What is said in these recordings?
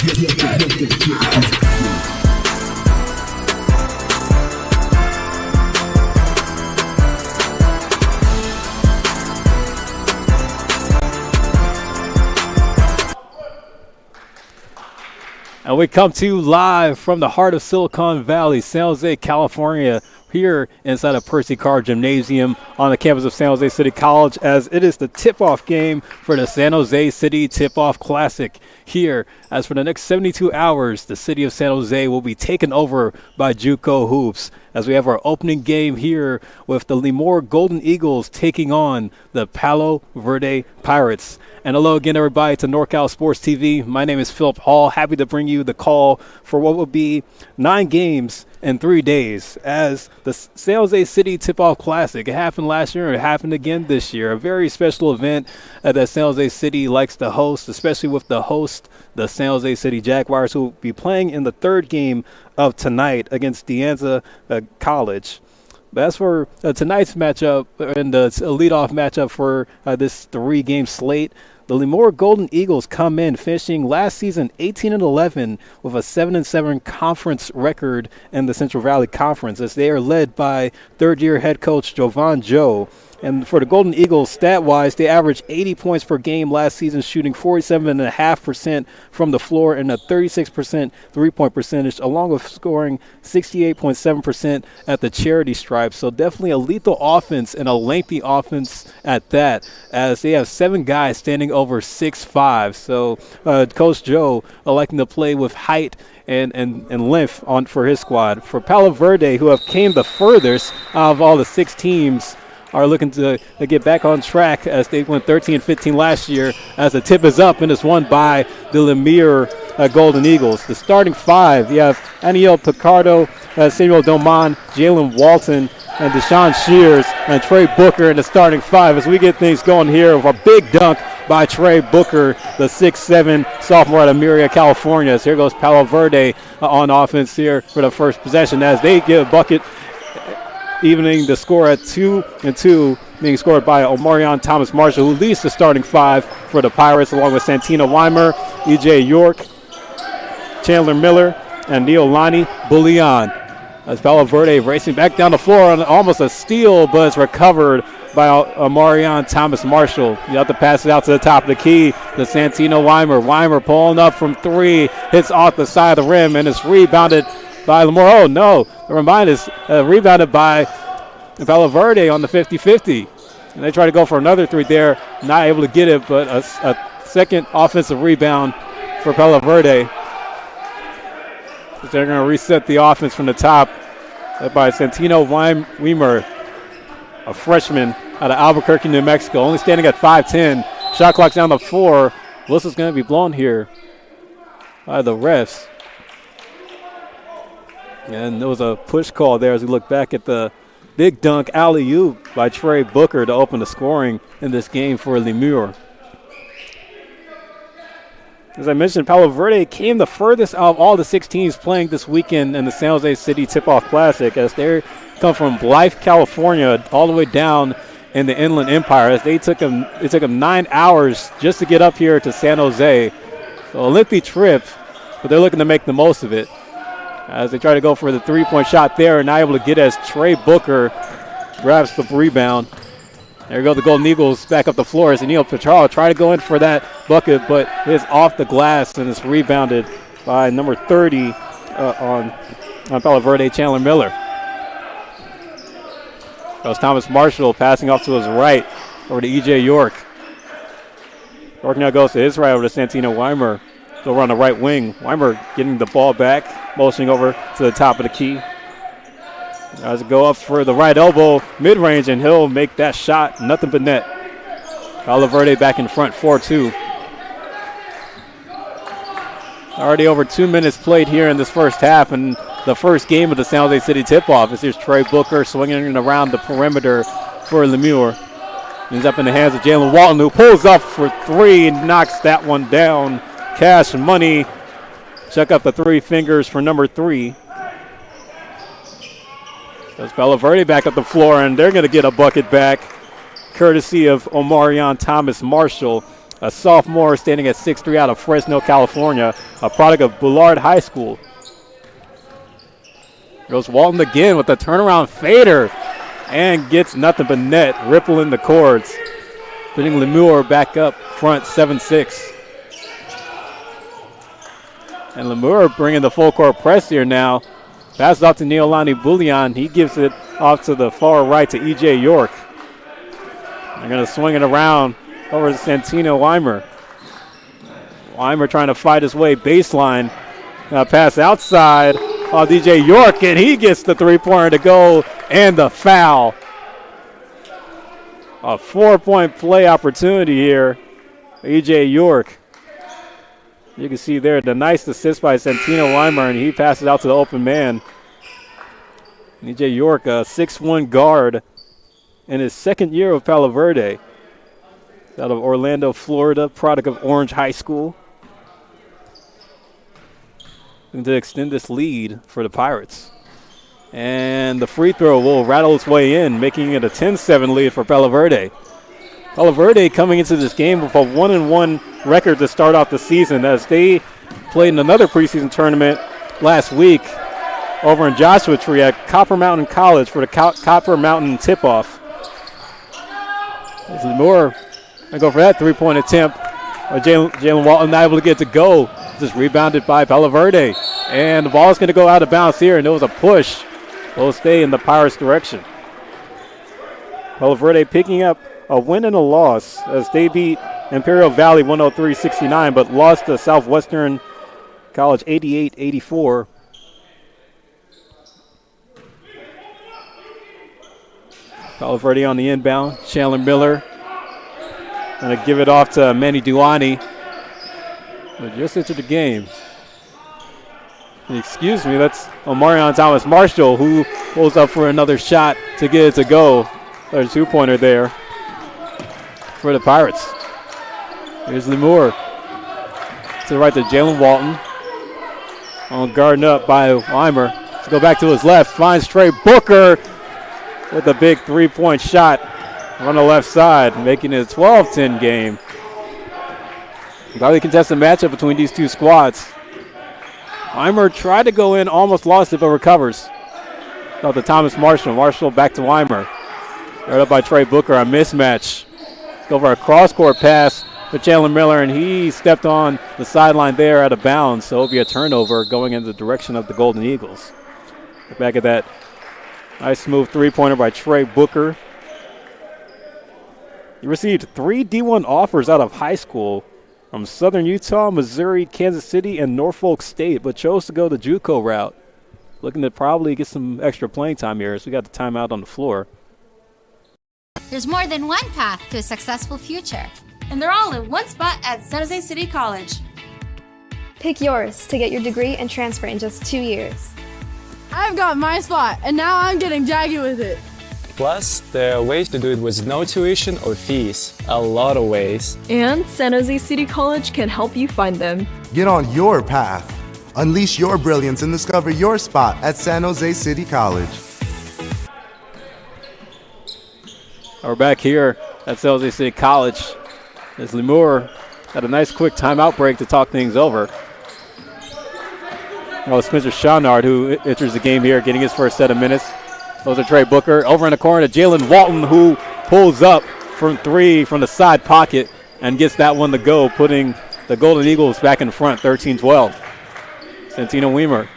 And we come to you live from the heart of Silicon Valley, San Jose, California, here inside of Percy Carr Gymnasium on the campus of San Jose City College, as it is the tip-off game for the San Jose City Tip-Off Classic here. As for the next 72 hours, the city of San Jose will be taken over by JUCO Hoops, as we have our opening game here with the Lemoore Golden Eagles taking on the Palo Verde Pirates. And hello again, everybody, to NorCal Sports TV. My name is Philip Hall. Happy to bring you the call for what will be 9 games in 3 days as the San Jose City Tip-Off Classic. It happened last year and it happened again this year. A very special event that San Jose City likes to host, especially with the host, the San Jose City Jaguars, who will be playing in the third game of tonight against De Anza College. But as for tonight's matchup and the leadoff matchup for this 3-game slate, the Lemoore Golden Eagles come in finishing last season 18-11 with a 7-7 conference record in the Central Valley Conference, as they are led by third-year head coach Jovan Joe. And for the Golden Eagles, stat-wise, they averaged 80 points per game last season, shooting 47.5% from the floor and a 36% three-point percentage, along with scoring 68.7% at the charity stripe. So definitely a lethal offense and a lengthy offense at that, as they have 7 guys standing over 6'5". So Coach Joe electing to play with height and length on for his squad. For Palo Verde, who have came the furthest out of all the 6 teams, are looking to get back on track as they went 13-15 last year, as the tip is up and it's won by the Lemoore Golden Eagles. The starting 5, you have Aniel Picardo, Samuel Doman, Jalen Walton, and Deshaun Shears, and Trey Booker in the starting 5 as we get things going here with a big dunk by Trey Booker, the 6'7" sophomore out of Murrieta, California. So here goes Palo Verde on offense here for the first possession as they get a bucket, evening the score at 2-2, being scored by Omarion Thomas Marshall, who leads the starting 5 for the Pirates, along with Santino Weimer, E.J. York, Chandler Miller, and Neolani Bullion. As Palo Verde racing back down the floor on almost a steal, but it's recovered by Omarion Thomas Marshall. You have to pass it out to the top of the key to Santino Weimer. Weimer pulling up from 3, hits off the side of the rim, and it's rebounded by Lemoore. Oh, no. The reminder is rebounded by Palo Verde on the 50-50. And they try to go for another 3 there. Not able to get it, but a second offensive rebound for Palo Verde. They're going to reset the offense from the top by Santino Weimer, a freshman out of Albuquerque, New Mexico, only standing at 5'10". Shot clock's down to 4. Whistle's going to be blown here by the refs. And there was a push call there as we look back at the big dunk alley-oop by Trey Booker to open the scoring in this game for Lemoore. As I mentioned, Palo Verde came the furthest out of all the 6 teams playing this weekend in the San Jose City Tip-Off Classic, as they come from Blythe, California, all the way down in the Inland Empire. As it took them 9 hours just to get up here to San Jose. So a lengthy trip, but they're looking to make the most of it, as they try to go for the 3-point shot there and not able to get it, as Trey Booker grabs the rebound. There we go, the Golden Eagles back up the floor as Neil Picardo try to go in for that bucket, but it's off the glass and it's rebounded by number 30 on Palo Verde, Chandler Miller. That was Thomas Marshall passing off to his right over to E.J. York. York now goes to his right over to Santino Weimer. Over on the right wing. Weimer getting the ball back, motioning over to the top of the key. As it go up for the right elbow, mid-range, and he'll make that shot. Nothing but net. Palo Verde back in front, 4-2. Already over 2 minutes played here in this first half, and the first game of the San Jose City tip-off. This here's Trey Booker swinging around the perimeter for Lemoore. Ends up in the hands of Jalen Walton, who pulls up for 3 and knocks that one down. Cash money. Check up the 3 fingers for number 3. Does Palo Verde back up the floor, and they're going to get a bucket back, courtesy of Omarion Thomas Marshall, a sophomore standing at 6'3" out of Fresno, California, a product of Bullard High School. Goes Walton again with the turnaround fader and gets nothing but net, rippling the cords, putting Lemoore back up front 7-6. And Lemoore bringing the full court press here now. Passes off to Neolani Bullion. He gives it off to the far right to E.J. York. They're going to swing it around over to Santino Weimer. Weimer trying to fight his way baseline. Now pass outside of E.J. York, and he gets the three-pointer to go and the foul. A 4-point play opportunity here. E.J. York. You can see there the nice assist by Santino Weimer, and he passes out to the open man. E.J. York, a 6'1" guard in his second year of Palo Verde. Out of Orlando, Florida, product of Orange High School. And to extend this lead for the Pirates. And the free throw will rattle its way in, making it a 10-7 lead for Palo Verde. Palo Verde coming into this game with a 1-1 record to start off the season, as they played in another preseason tournament last week over in Joshua Tree at Copper Mountain College for the Copper Mountain tip-off. Lemoore going to go for that three-point attempt. Jalen Walton not able to get it to go. Just rebounded by Palo Verde. And the ball is going to go out of bounds here, and it was a push. Will stay in the Pirates' direction. Palo Verde picking up a win and a loss as they beat Imperial Valley 103-69, but lost to Southwestern College 88-84. Palo Verde on the inbound. Chandler Miller going to give it off to Manny Duani, who just entered the game. Excuse me, that's Omarion Thomas Marshall, who pulls up for another shot to get it to go. There's a two-pointer there for the Pirates. Here's Lemoore. To the right to Jalen Walton. On guarding up by Weimer. To go back to his left, finds Trey Booker with a big three-point shot on the left side, making it a 12-10 game. Highly contested matchup between these two squads. Weimer tried to go in, almost lost it, but recovers. Out to Thomas Marshall. Marshall back to Weimer. Right up by Trey Booker, a mismatch. Go for a cross-court pass to Chandler Miller, and he stepped on the sideline there out of bounds, so it'll be a turnover going in the direction of the Golden Eagles. Back at that nice smooth three-pointer by Trey Booker. He received 3 D1 offers out of high school from Southern Utah, Missouri, Kansas City, and Norfolk State, but chose to go the JUCO route. Looking to probably get some extra playing time here, so we got the timeout on the floor. There's more than one path to a successful future. And they're all in one spot at San Jose City College. Pick yours to get your degree and transfer in just 2 years. I've got my spot, and now I'm getting jaggy with it. Plus, there are ways to do it with no tuition or fees. A lot of ways. And San Jose City College can help you find them. Get on your path. Unleash your brilliance and discover your spot at San Jose City College. We're back here at San Jose City College as Lemoore had a nice quick timeout break to talk things over. Spencer Shawnard, who enters the game here, getting his first set of minutes. Those are Trey Booker. Over in the corner to Jalen Walton, who pulls up from 3 from the side pocket and gets that one to go, putting the Golden Eagles back in front, 13-12. Santino Weimer.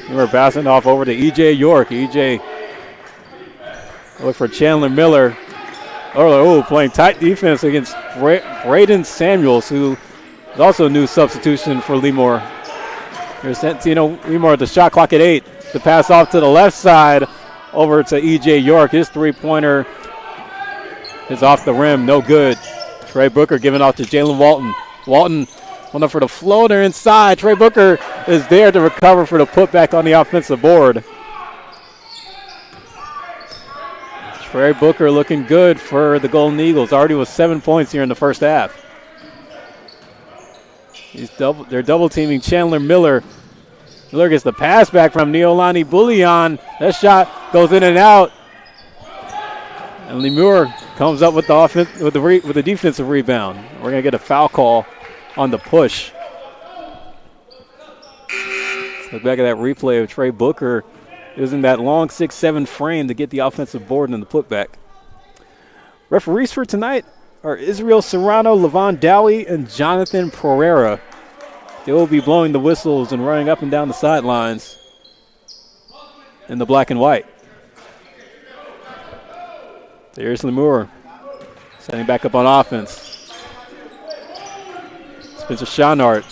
We're passing off over to E.J. York. E.J. look for Chandler Miller. Playing tight defense against Braden Samuels, who is also a new substitution for Lemoore. Here's Santino Lemoore at the shot clock at 8. The pass off to the left side over to E.J. York. His three-pointer is off the rim, no good. Trey Booker giving off to Jalen Walton. Walton went up for the floater inside. Trey Booker is there to recover for the putback on the offensive board. Trey Booker looking good for the Golden Eagles. Already with 7 points here in the first half. They're double-teaming Chandler Miller. Miller gets the pass back from Neolani Bullion. That shot goes in and out. And Lemoore comes up with the offense with the defensive rebound. We're gonna get a foul call on the push. Let's look back at that replay of Trey Booker. It was in that long 6-7 frame to get the offensive board and the putback. Referees for tonight are Israel Serrano, Levon Dowie, and Jonathan Pereira. They will be blowing the whistles and running up and down the sidelines in the black and white. There's Lemoore setting back up on offense. Spencer Schonard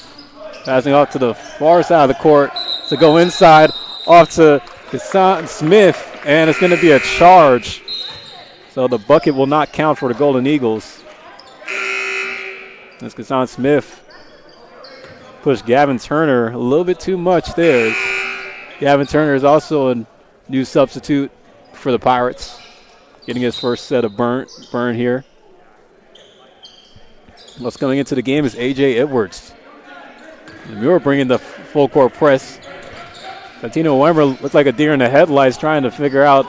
passing off to the far side of the court to go inside off to Hassan Smith, and it's going to be a charge. So the bucket will not count for the Golden Eagles. As Hassan Smith pushed Gavin Turner a little bit too much there. Gavin Turner is also a new substitute for the Pirates, getting his first set of burn here. What's coming into the game is A.J. Edwards. Lemoore bringing the full court press. Santino Weimer looked like a deer in the headlights trying to figure out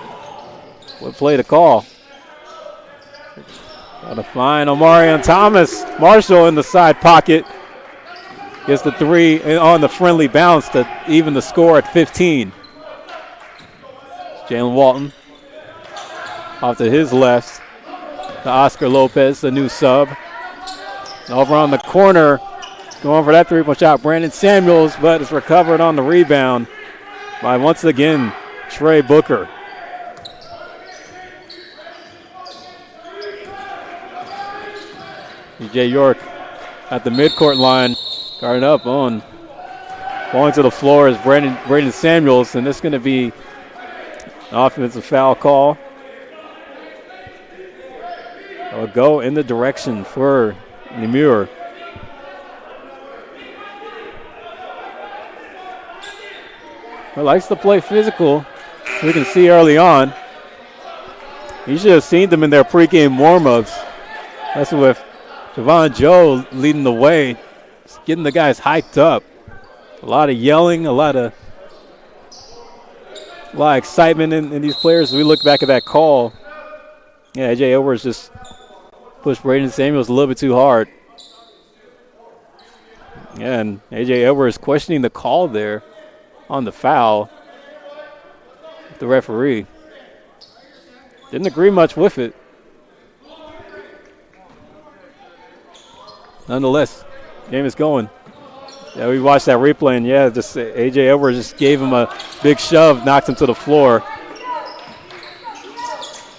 what play to call. Got to find Omarion Thomas. Marshall in the side pocket. Gets the three on the friendly bounce to even the score at 15. Jalen Walton off to his left to Oscar Lopez, the new sub. And over on the corner, going for that three-point shot, Brandon Samuels, but it's recovered on the rebound by, once again, Trey Booker. DJ York at the midcourt line, guarding up on, falling to the floor is Brandon Samuels, and this is going to be an offensive foul call. It'll go in the direction for Lemoore. He likes to play physical. We can see early on. You should have seen them in their pregame warm-ups. That's with Javon Joe leading the way, just getting the guys hyped up. A lot of yelling, a lot of excitement in these players. As we look back at that call, yeah, A.J. Edwards just pushed Brandon Samuels a little bit too hard. Yeah, and A.J. Edwards questioning the call there on the foul. The referee didn't agree much with it. Nonetheless, game is going. Yeah, we watched that replay, and yeah, just A.J. Edwards just gave him a big shove, knocked him to the floor.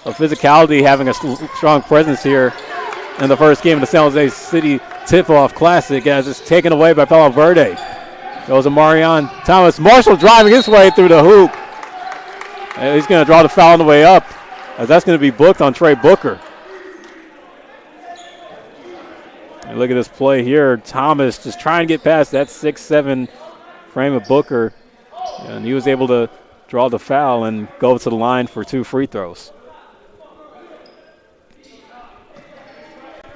So Physicality having a strong presence here in the first game of the San Jose City Tip-Off Classic, as it's taken away by Palo Verde. Goes Omarion Thomas. Marshall driving his way through the hoop. And he's going to draw the foul on the way up, as that's going to be booked on Trey Booker. And look at this play here. Thomas just trying to get past that 6-7 frame of Booker. And he was able to draw the foul and go to the line for 2 free throws.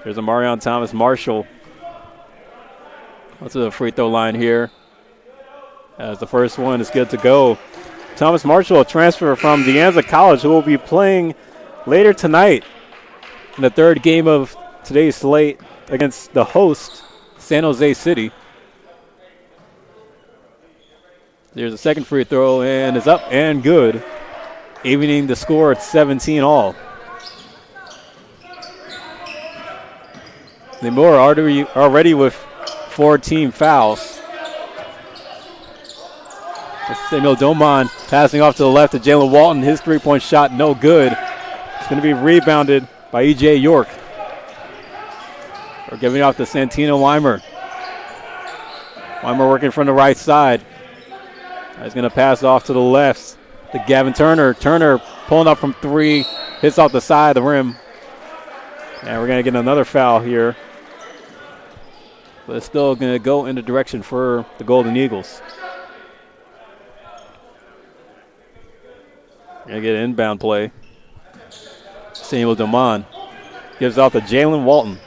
Here's Omarion Thomas. Marshall to the free throw line here, as the first one is good to go. Thomas Marshall, a transfer from De Anza College, who will be playing later tonight in the third game of today's slate against the host, San Jose City. There's a second free throw, and it's up and good, evening the score at 17 all. Lemoore already with 4 team fouls. Samuel Doman passing off to the left to Jalen Walton. His three-point shot no good. It's going to be rebounded by E.J. York. We're giving off to Santino Weimer. Weimer working from the right side. He's going to pass off to the left to Gavin Turner. Turner pulling up from 3, hits off the side of the rim. And we're going to get another foul here. But it's still going to go in the direction for the Golden Eagles. Going to get an inbound play. Samuel Doman gives off to Jalen Walton.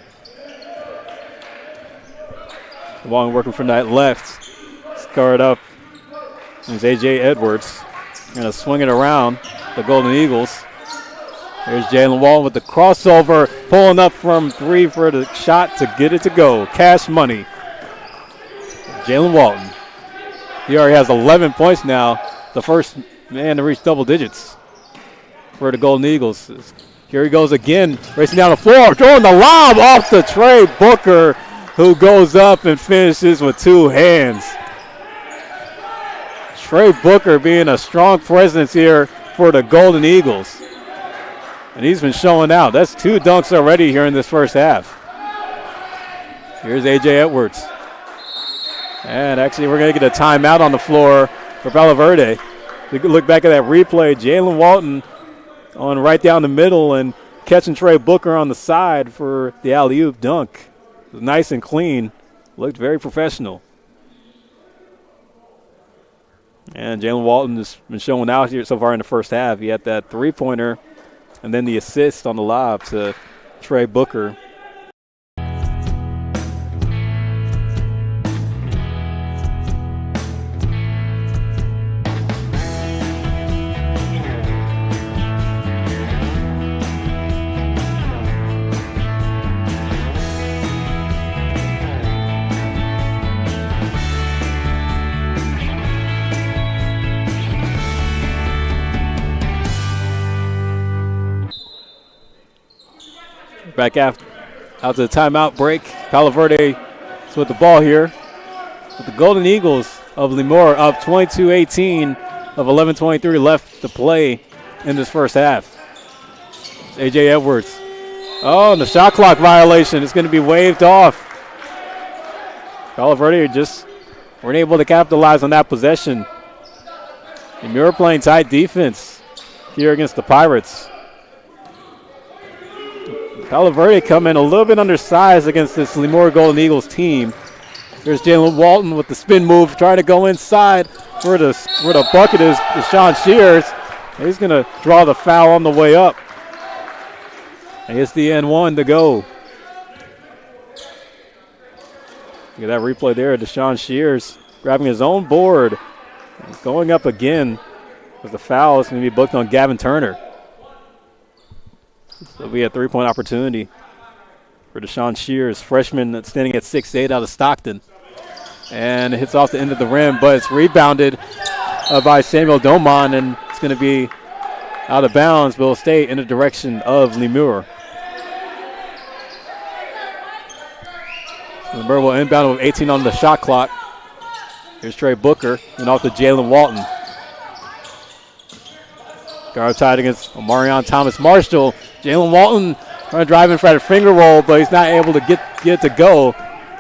Walton working from that left. Scarred up. There's A.J. Edwards. Going to swing it around the Golden Eagles. There's Jalen Walton with the crossover, pulling up from 3 for the shot to get it to go. Cash money. Jalen Walton. He already has 11 points now. The first man to reach double digits for the Golden Eagles. Here he goes again, racing down the floor, throwing the lob off to Trey Booker, who goes up and finishes with 2 hands. Trey Booker being a strong presence here for the Golden Eagles. And he's been showing out. That's 2 dunks already here in this first half. Here's A.J. Edwards. And actually, we're going to get a timeout on the floor for Palo Verde. We can look back at that replay. Jalen Walton on right down the middle and catching Trey Booker on the side for the alley-oop dunk. It was nice and clean. Looked very professional. And Jalen Walton has been showing out here so far in the first half. He had that three-pointer and then the assist on the lob to Trey Booker. Back out to the timeout break. Palo Verde is with the ball here. With the Golden Eagles of Lemoore up 22-18 of 11:23 left to play in this first half. A.J. Edwards. Oh, and the shot clock violation is going to be waved off. Palo Verde just weren't able to capitalize on that possession. Lemoore playing tight defense here against the Pirates. Palo Verde come in a little bit undersized against this Lemoore Golden Eagles team. There's Jalen Walton with the spin move, trying to go inside where the bucket is Deshaun Shears. He's going to draw the foul on the way up. And it's the N1 to go. Look at that replay there. Deshaun Shears grabbing his own board. Going up again with the foul. It's going to be booked on Gavin Turner. So it'll be a three-point opportunity for Deshaun Shears, freshman that's standing at 6'8" out of Stockton. And it hits off the end of the rim, but it's rebounded by Samuel Doman, and it's going to be out of bounds, but it'll stay in the direction of Lemoore. Lemoore will inbound with 18 on the shot clock. Here's Trey Booker, and off to Jalen Walton. Guard tied against Omarion Thomas Marshall. Jalen Walton trying to drive in for a finger roll, but he's not able to get it to go.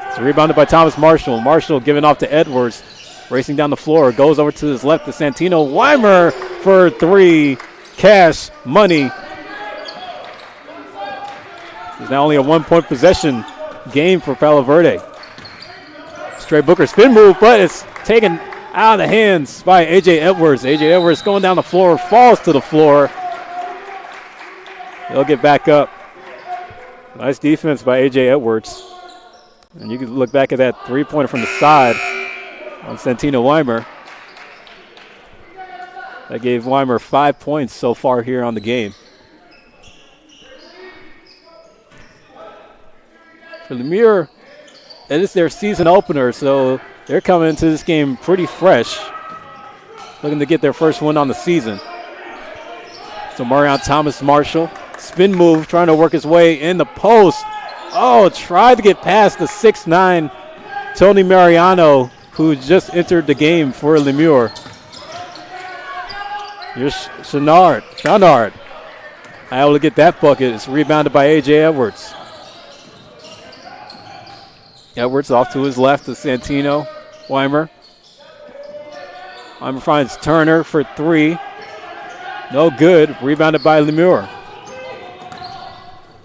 It's rebounded by Thomas Marshall. Marshall giving off to Edwards. Racing down the floor. Goes over to his left to Santino Weimer for 3. Cash money. There's now only a 1-point possession game for Palo Verde. Trey Booker spin move, but it's taken out of the hands by A.J. Edwards. A.J. Edwards going down the floor, falls to the floor. He'll get back up. Nice defense by A.J. Edwards. And you can look back at that three-pointer from the side on Santino Weimer. That gave Weimer 5 points so far here on the game. For Lemoore, it is their season opener, so they're coming into this game pretty fresh, looking to get their first win on the season. So Marion Thomas Marshall, spin move, trying to work his way in the post. Oh, tried to get past the 6'9" Tony Mariano, who just entered the game for Lemoore. Here's Chenard. Able to get that bucket. It's rebounded by A.J. Edwards. Edwards off to his left to Santino Weimer. Weimer finds Turner for 3. No good. Rebounded by Lemoore.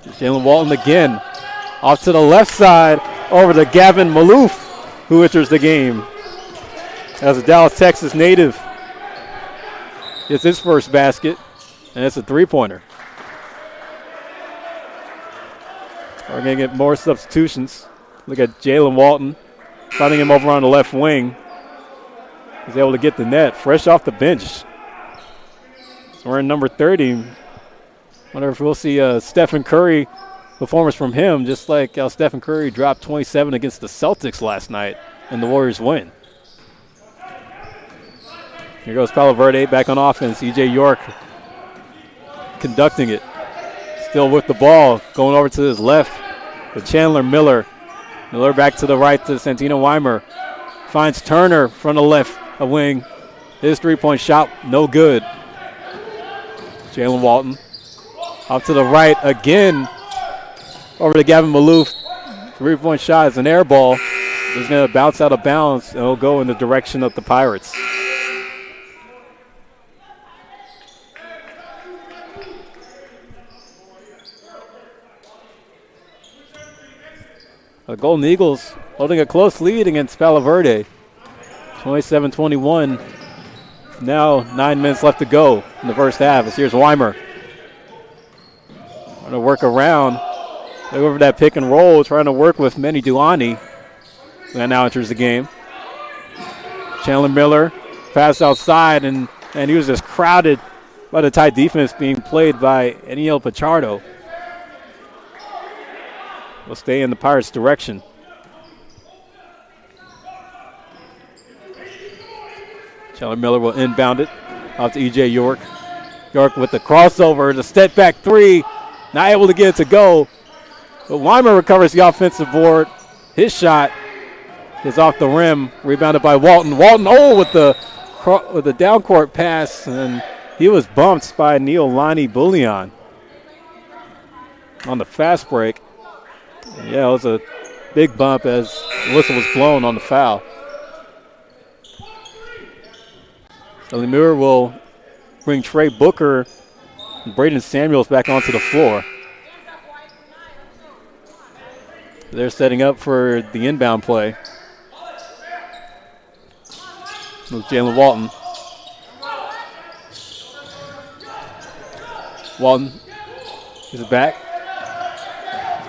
Jalen Walton again. Off to the left side over to Gavin Maloof, who enters the game as a Dallas, Texas native. It's his first basket, and it's a three-pointer. We're going to get more substitutions. Look at Jalen Walton, finding him over on the left wing. He's able to get the net, fresh off the bench. So we're in number 30. Wonder if we'll see Stephen Curry performance from him, just like how Stephen Curry dropped 27 against the Celtics last night and the Warriors win. Here goes Palo Verde back on offense. E.J. York conducting it. Still with the ball, going over to his left with Chandler Miller. Miller back to the right to Santino Weimer. Finds Turner from the left, a wing. His three-point shot, no good. Jalen Walton off to the right again. Over to Gavin Maloof. Three-point shot is an air ball. It's going to bounce out of bounds, and it'll go in the direction of the Pirates. The Golden Eagles holding a close lead against Palo Verde. 27-21. Now 9 minutes left to go in the first half. As here's Weimer. Trying to work around. Over that pick and roll, trying to work with Manny Duani. That now enters the game. Chandler Miller pass outside, and he was just crowded by the tight defense being played by Eniel Pichardo. Will stay in the Pirates' direction. Chandler Miller will inbound it off to E.J. York. York with the crossover, the step back three, not able to get it to go. But Weimer recovers the offensive board. His shot is off the rim, rebounded by Walton. Walton, with the down court pass, and he was bumped by Neil Lonnie Bullion on the fast break. Yeah, it was a big bump as the whistle was blown on the foul. So Lemoore will bring Trey Booker and Braden Samuels back onto the floor. They're setting up for the inbound play. With Jalen Walton. Walton is back.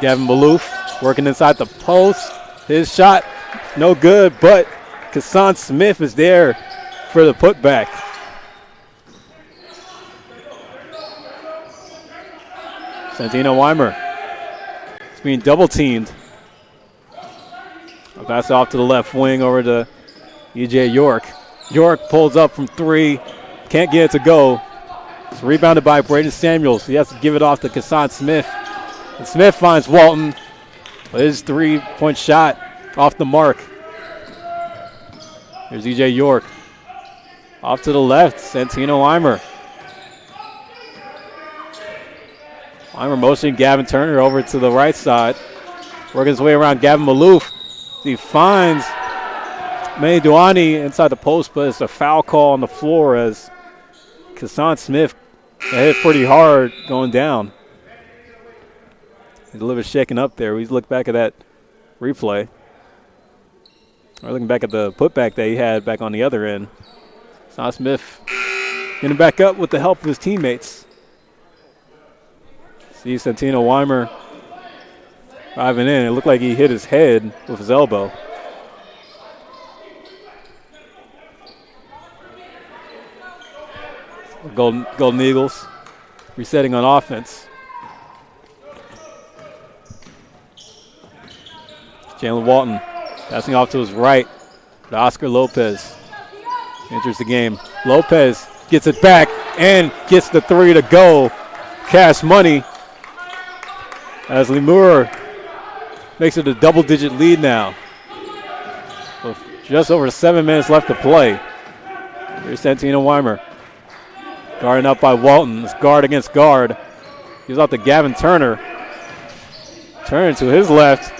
Gavin Maloof working inside the post. His shot, no good, but Kassan Smith is there for the putback. Santino Weimer is being double teamed. A pass off to the left wing over to E.J. York. York pulls up from three, can't get it to go. It's rebounded by Braden Samuels. He has to give it off to Kassan Smith. And Smith finds Walton, but his three-point shot off the mark. Here's E.J. York. Off to the left, Santino Weimer. Weimer motioning Gavin Turner over to the right side. Working his way around Gavin Maloof. He finds Manny Duani inside the post, but it's a foul call on the floor as Kassan Smith hit pretty hard going down. He's a little bit shaken up there. We look back at that replay. We're looking back at the putback that he had back on the other end. Kassan Smith getting back up with the help of his teammates. See Santino Weimer driving in. It looked like he hit his head with his elbow. Golden Eagles resetting on offense. Jalen Walton passing off to his right to Oscar Lopez. Enters the game. Lopez gets it back and gets the three to go. Cash money as Lemoore makes it a double-digit lead now. With just over 7 minutes left to play. Here's Santino Weimer. Guarding up by Walton. It's guard against guard. He's off to Gavin Turner. Turner to his left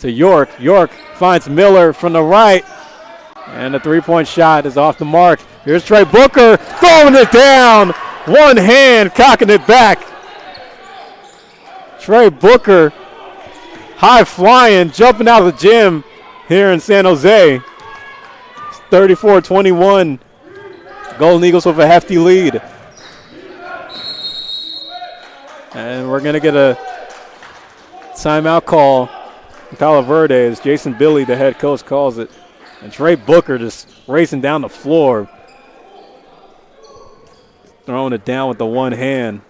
to York. York finds Miller from the right. And the three-point shot is off the mark. Here's Trey Booker throwing it down. One hand cocking it back. Trey Booker high flying, jumping out of the gym here in San Jose. 34-21. Golden Eagles with a hefty lead. And we're going to get a timeout call in Palo Verde as Jason Billy, the head coach, calls it. And Trey Booker just racing down the floor, throwing it down with the one hand.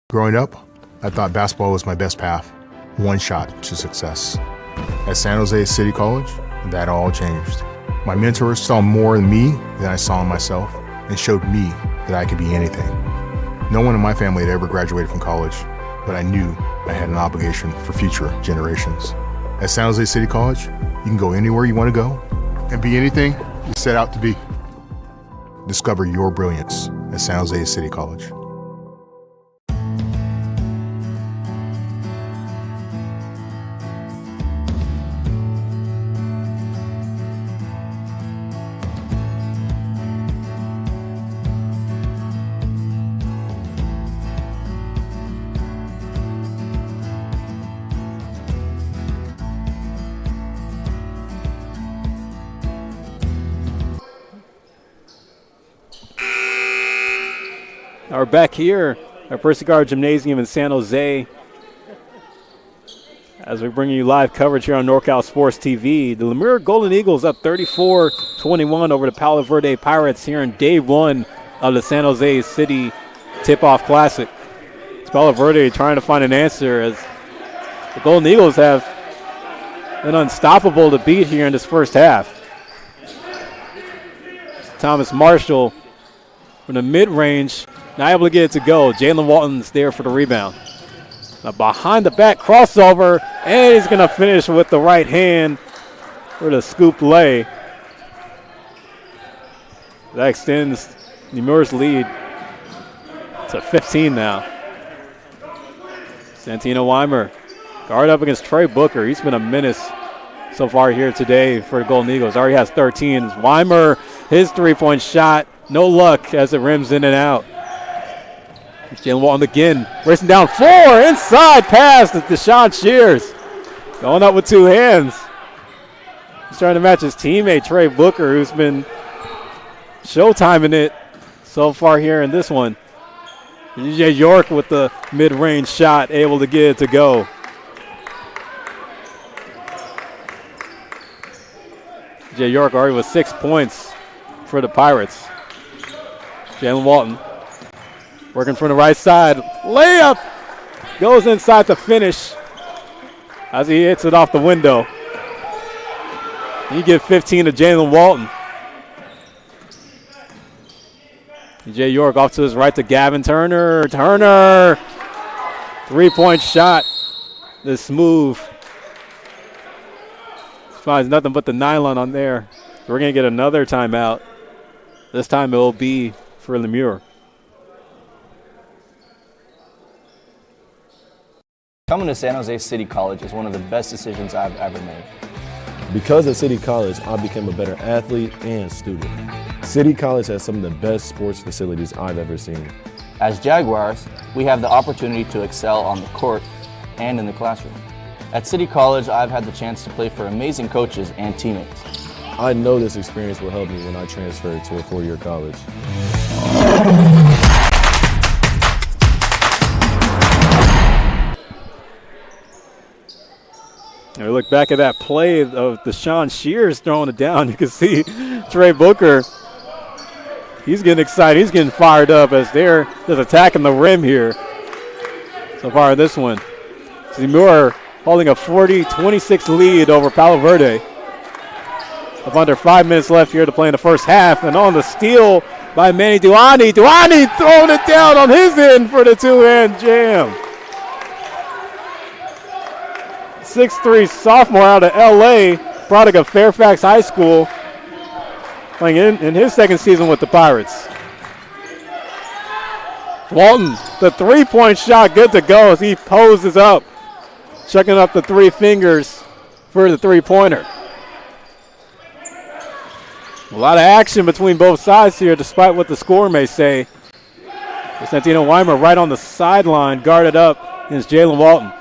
Growing up, I thought basketball was my best path, one shot to success. At San Jose City College, that all changed. My mentors saw more in me than I saw in myself and showed me that I could be anything. No one in my family had ever graduated from college, but I knew I had an obligation for future generations. At San Jose City College, you can go anywhere you want to go and be anything you set out to be. Discover your brilliance at San Jose City College. Now we're back here at Percy Carr Gymnasium in San Jose as we bring you live coverage here on NorCal Sports TV. The Lemoore Golden Eagles up 34-21 over the Palo Verde Pirates here in day one of the San Jose City Tip-Off Classic. It's Palo Verde trying to find an answer as the Golden Eagles have been unstoppable to beat here in this first half. Thomas Marshall from the mid-range, not able to get it to go. Jalen Walton's there for the rebound. Now behind the back crossover, and he's going to finish with the right hand for the scoop lay. That extends Lemoore's lead to 15 now. Santino Weimer guard up against Trey Booker. He's been a menace so far here today for the Golden Eagles. Already has 13. Weimer, his three-point shot, no luck as it rims in and out. Jalen Walton again, racing down four, inside pass to Deshaun Shears. Going up with two hands. He's trying to match his teammate, Trey Booker, who's been showtiming it so far here in this one. DJ York with the mid-range shot, able to get it to go. DJ York already with 6 points for the Pirates. Jalen Walton working from the right side. Layup goes inside to finish as he hits it off the window. You get 15 to Jalen Walton. DJ York off to his right to Gavin Turner. Turner, three-point shot. This smooth. Finds nothing but the nylon on there. We're going to get another timeout. This time it will be for Lemoore. Coming to San Jose City College is one of the best decisions I've ever made. Because of City College, I became a better athlete and student. City College has some of the best sports facilities I've ever seen. As Jaguars, we have the opportunity to excel on the court and in the classroom. At City College, I've had the chance to play for amazing coaches and teammates. I know this experience will help me when I transfer to a four-year college. And we look back at that play of Deshaun Shears throwing it down. You can see Trey Booker. He's getting excited. He's getting fired up as they're just attacking the rim here so far in this one. Lemoore holding a 40-26 lead over Palo Verde. With under 5 minutes left here to play in the first half. And on the steal by Manny Duani. Duani throwing it down on his end for the two-hand jam. 6'3" sophomore out of L.A., product of Fairfax High School, playing in his second season with the Pirates. Walton, the three-point shot, good to go as he poses up, checking up the three fingers for the three-pointer. A lot of action between both sides here, despite what the score may say. Santino Weimer right on the sideline, guarded up against Jalen Walton.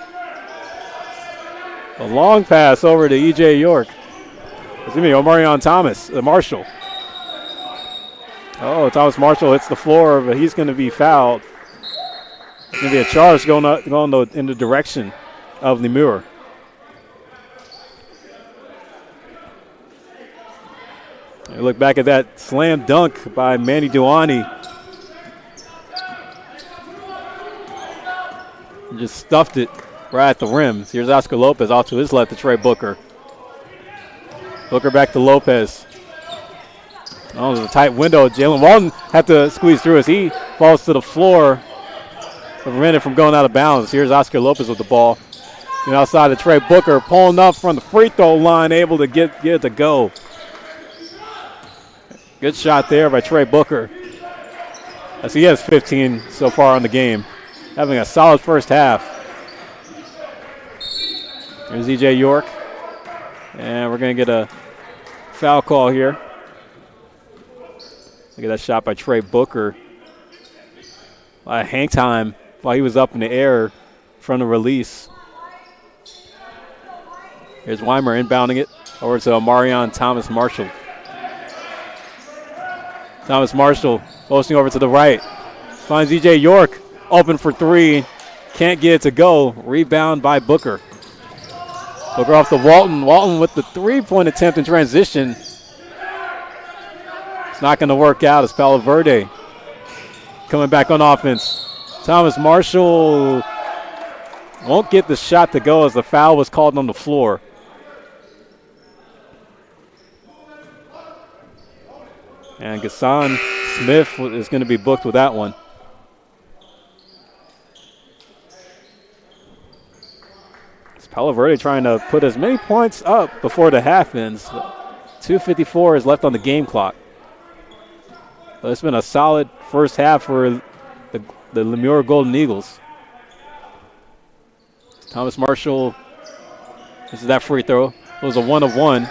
A long pass over to E.J. York. Omarion Thomas, Marshall. Oh, Thomas Marshall hits the floor, but he's going to be fouled. It's going to be a charge going in the direction of Lemoore. Look back at that slam dunk by Manny Duani. and just stuffed it right at the rim. Here's Oscar Lopez off to his left to Trey Booker. Booker back to Lopez. Oh, there's a tight window. Jalen Walton had to squeeze through as he falls to the floor to prevent it from going out of bounds. Here's Oscar Lopez with the ball. And outside to Trey Booker, pulling up from the free throw line, able to get it to go. Good shot there by Trey Booker, as he has 15 so far in the game, having a solid first half. There's E.J. York, and we're going to get a foul call here. Look at that shot by Trey Booker. Hang time while he was up in the air from the release. Here's Weimer inbounding it over to Omarion Thomas Marshall. Thomas Marshall posting over to the right. Finds E.J. York open for three. Can't get it to go. Rebound by Booker. Booker off to Walton. Walton with the three-point attempt in transition. It's not going to work out as Palo Verde coming back on offense. Thomas Marshall won't get the shot to go as the foul was called on the floor. And Gasson Smith is going to be booked with that one. It's Palo Verde trying to put as many points up before the half ends. 2:54 is left on the game clock. But it's been a solid first half for the Lemoore Golden Eagles. Thomas Marshall, this is that free throw. It was a 1 of 1.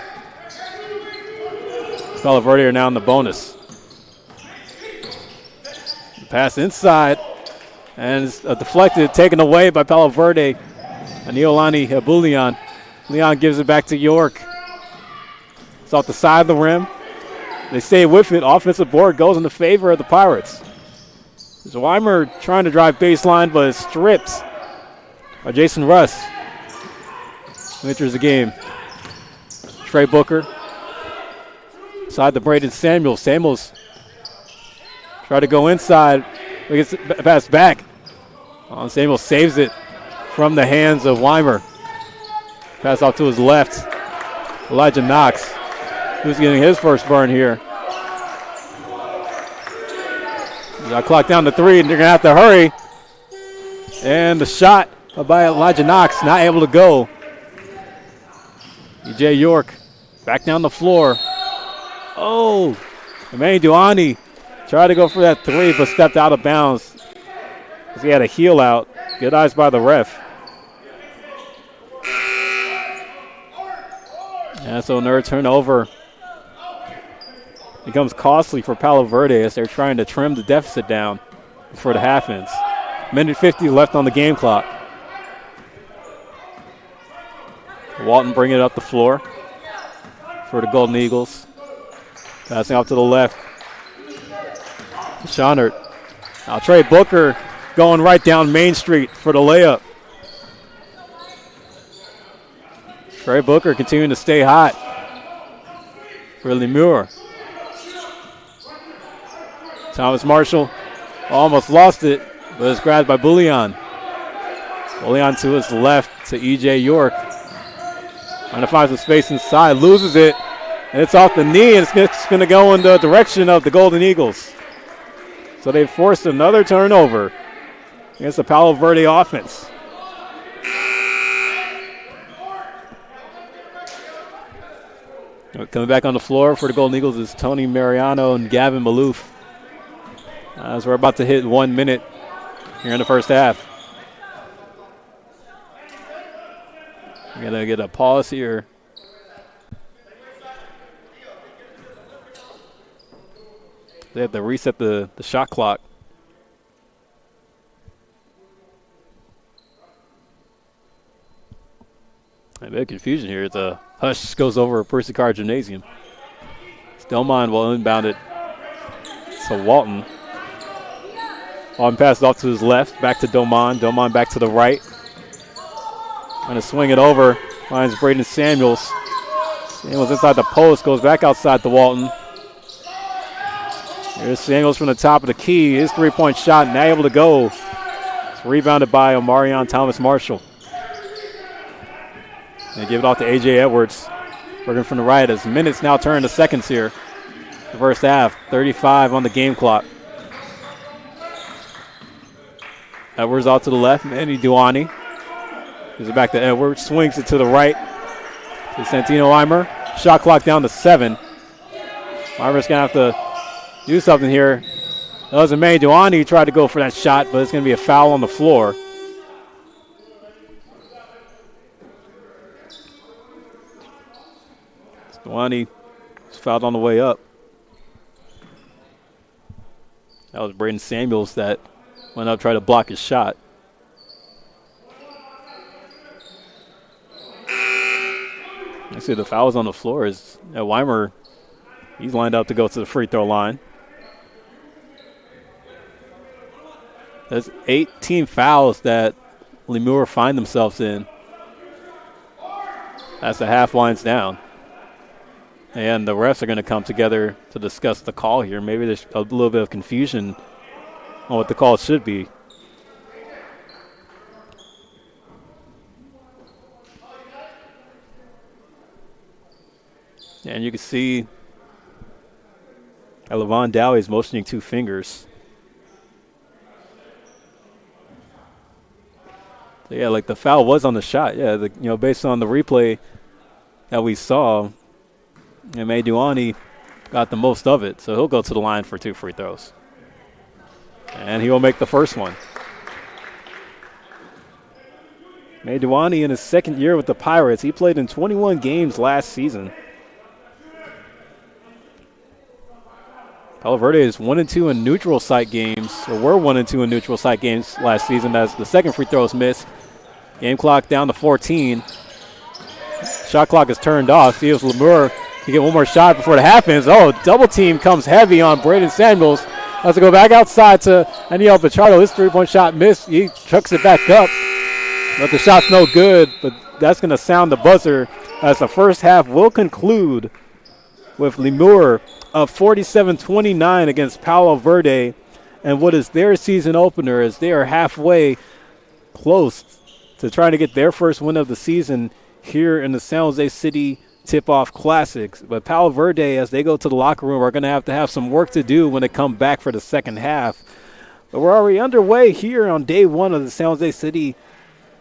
Palo Verde are now in the bonus. Pass inside, and it's deflected, taken away by Palo Verde. Aniolani Abulian. Leon gives it back to York. It's off the side of the rim. They stay with it. Offensive board goes in the favor of the Pirates. There's Weimer trying to drive baseline, but it's stripped by Jason Russ, who enters the game. Trey Booker. Side to Braden Samuels. Samuels try to go inside. He gets pass back. Samuels saves it from the hands of Weimer. Pass off to his left. Elijah Knox, who's getting his first burn here. Got clock down to 3, and they're going to have to hurry. And the shot by Elijah Knox, not able to go. E.J. York back down the floor. Oh, Emmanuel Duani tried to go for that 3, but stepped out of bounds because he had a heel out. Good eyes by the ref. And so another turnover becomes costly for Palo Verde as they're trying to trim the deficit down before the half ends. Minute 50 left on the game clock. Walton bringing it up the floor for the Golden Eagles. Passing off to the left. Schonert. Now Trey Booker going right down Main Street for the layup. Trey Booker continuing to stay hot for Lemoore. Thomas Marshall almost lost it, but it's grabbed by Bullion. Bullion to his left to E.J. York. Trying to find some space inside, loses it, and it's off the knee, and it's going to go in the direction of the Golden Eagles. So they forced another turnover against the Palo Verde offense. Coming back on the floor for the Golden Eagles is Tony Mariano and Gavin Malouf. As we're about to hit 1 minute here in the first half. We're going to get a pause here. They have to reset the shot clock. A bit of confusion here. The hush goes over Percy Carr Gymnasium. Delmont will inbound it to Walton. Walton passes off to his left, back to Domon. Domon back to the right. Trying to swing it over. Finds Braden Samuels. Samuels inside the post, goes back outside to Walton. Here's Samuels from the top of the key. His three-point shot, not able to go. Rebounded by Omarion Thomas Marshall. They give it off to A.J. Edwards. Working from the right as minutes now turn to seconds here. The first half, 35 on the game clock. Edwards out to the left, Manny Duani. Gives it back to Edwards, swings it to the right to Santino Weimer. Shot clock down to 7. Weimer's going to have to do something here. That was Manny Duani who tried to go for that shot, but it's going to be a foul on the floor. Duani was fouled on the way up. That was Braden Samuels that went up, tried to block his shot. Actually, the foul was on the floor. Is Weimer, he's lined up to go to the free throw line. There's 18 fouls that Lemoore find themselves in as the half winds down. And the refs are going to come together to discuss the call here. Maybe there's a little bit of confusion on what the call should be. And you can see LeVon Dowie is motioning 2 fingers. So yeah, like the foul was on the shot. Yeah, based on the replay that we saw, and Duani got the most of it, so he'll go to the line for 2 free throws. And he will make the first one. Duani in his second year with the Pirates. He played in 21 games last season. Palo Verde is 1-2 in neutral site games, or were 1-2 in neutral site games last season as the second free throw is missed. Game clock down to 14. Shot clock is turned off. See if Lemoore can get one more shot before the half ends. Oh, double team comes heavy on Braden Samuels. Has to go back outside to Aniel Pichardo. His 3-point shot missed. He chucks it back up, but the shot's no good. But that's going to sound the buzzer as the first half will conclude with Lemoore of 47-29 against Palo Verde, and what is their season opener as they are halfway close to trying to get their first win of the season here in the San Jose City Tip-Off Classics. But Palo Verde, as they go to the locker room, are going to have some work to do when they come back for the second half. But we're already underway here on day 1 of the San Jose City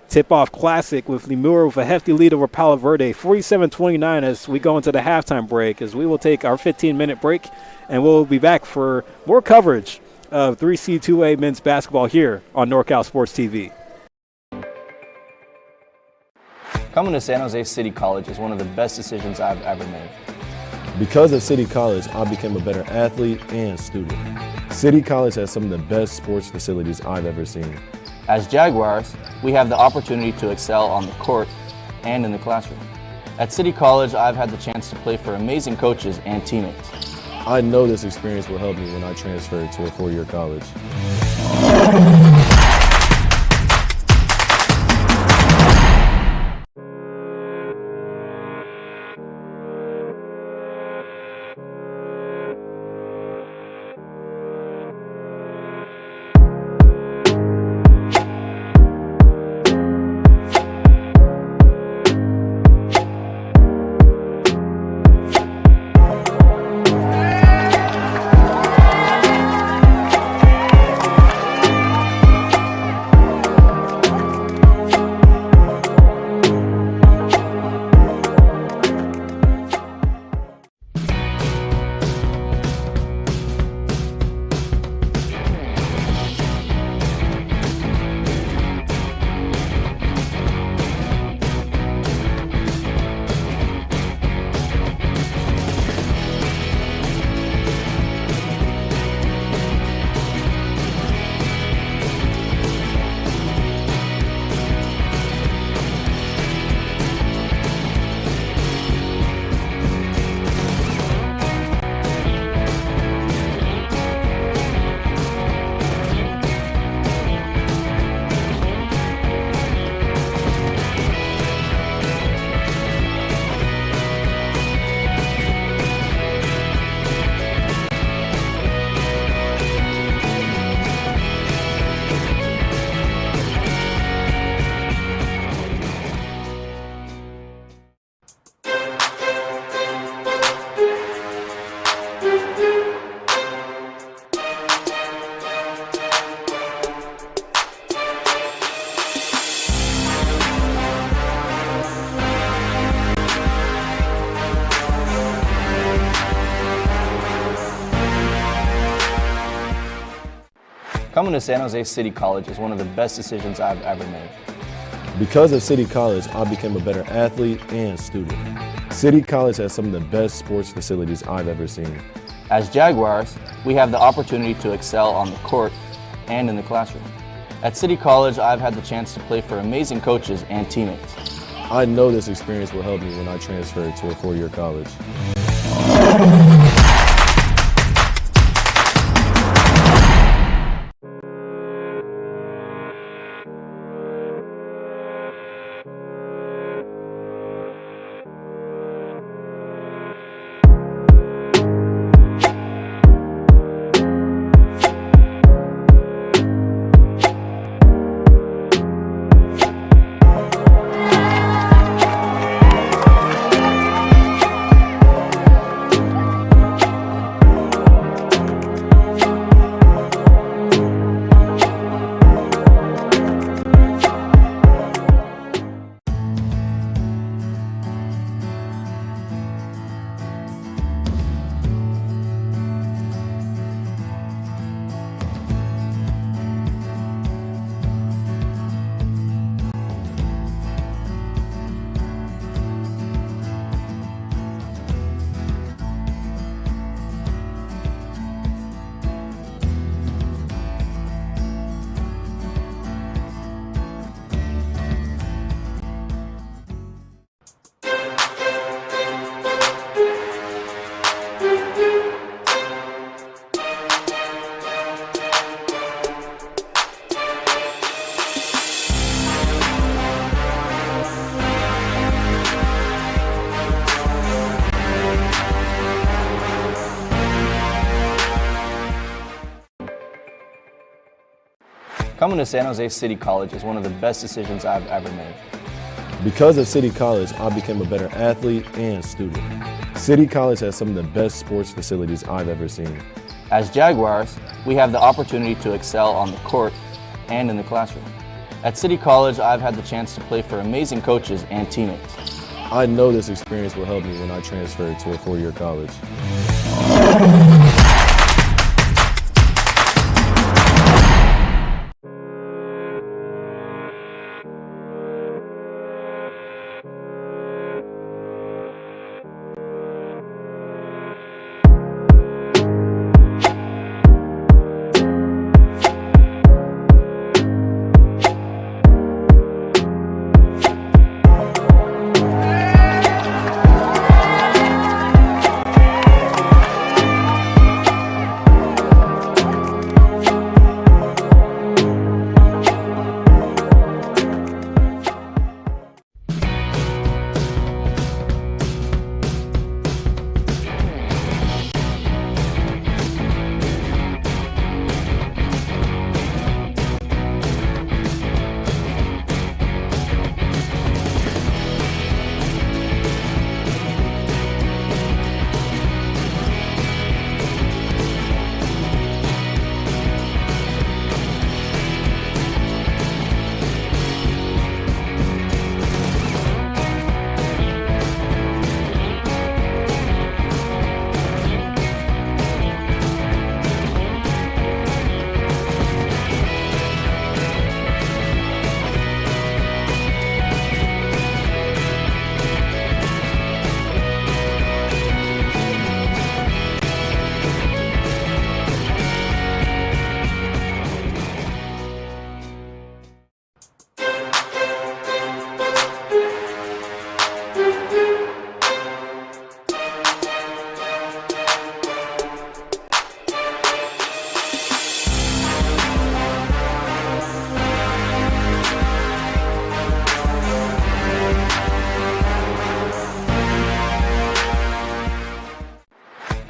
Tip-Off Classic with Lemoore with a hefty lead over Palo Verde, 47-29 as we go into the halftime break, as we will take our 15-minute break, and we'll be back for more coverage of 3C2A men's basketball here on NorCal Sports TV. Coming to San Jose City College is one of the best decisions I've ever made. Because of City College, I became a better athlete and student. City College has some of the best sports facilities I've ever seen. As Jaguars, we have the opportunity to excel on the court and in the classroom. At City College, I've had the chance to play for amazing coaches and teammates. I know this experience will help me when I transfer to a 4-year college. Coming to San Jose City College is one of the best decisions I've ever made. Because of City College, I became a better athlete and student. City College has some of the best sports facilities I've ever seen. As Jaguars, we have the opportunity to excel on the court and in the classroom. At City College, I've had the chance to play for amazing coaches and teammates. I know this experience will help me when I transfer to a four-year college. Coming to San Jose City College is one of the best decisions I've ever made. Because of City College, I became a better athlete and student. City College has some of the best sports facilities I've ever seen. As Jaguars, we have the opportunity to excel on the court and in the classroom. At City College, I've had the chance to play for amazing coaches and teammates. I know this experience will help me when I transfer to a four-year college.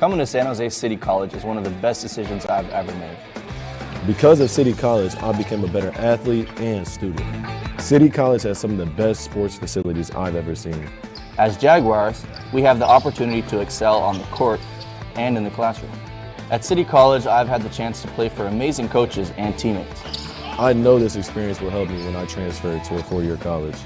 Coming to San Jose City College is one of the best decisions I've ever made. Because of City College, I became a better athlete and student. City College has some of the best sports facilities I've ever seen. As Jaguars, we have the opportunity to excel on the court and in the classroom. At City College, I've had the chance to play for amazing coaches and teammates. I know this experience will help me when I transfer to a four-year college.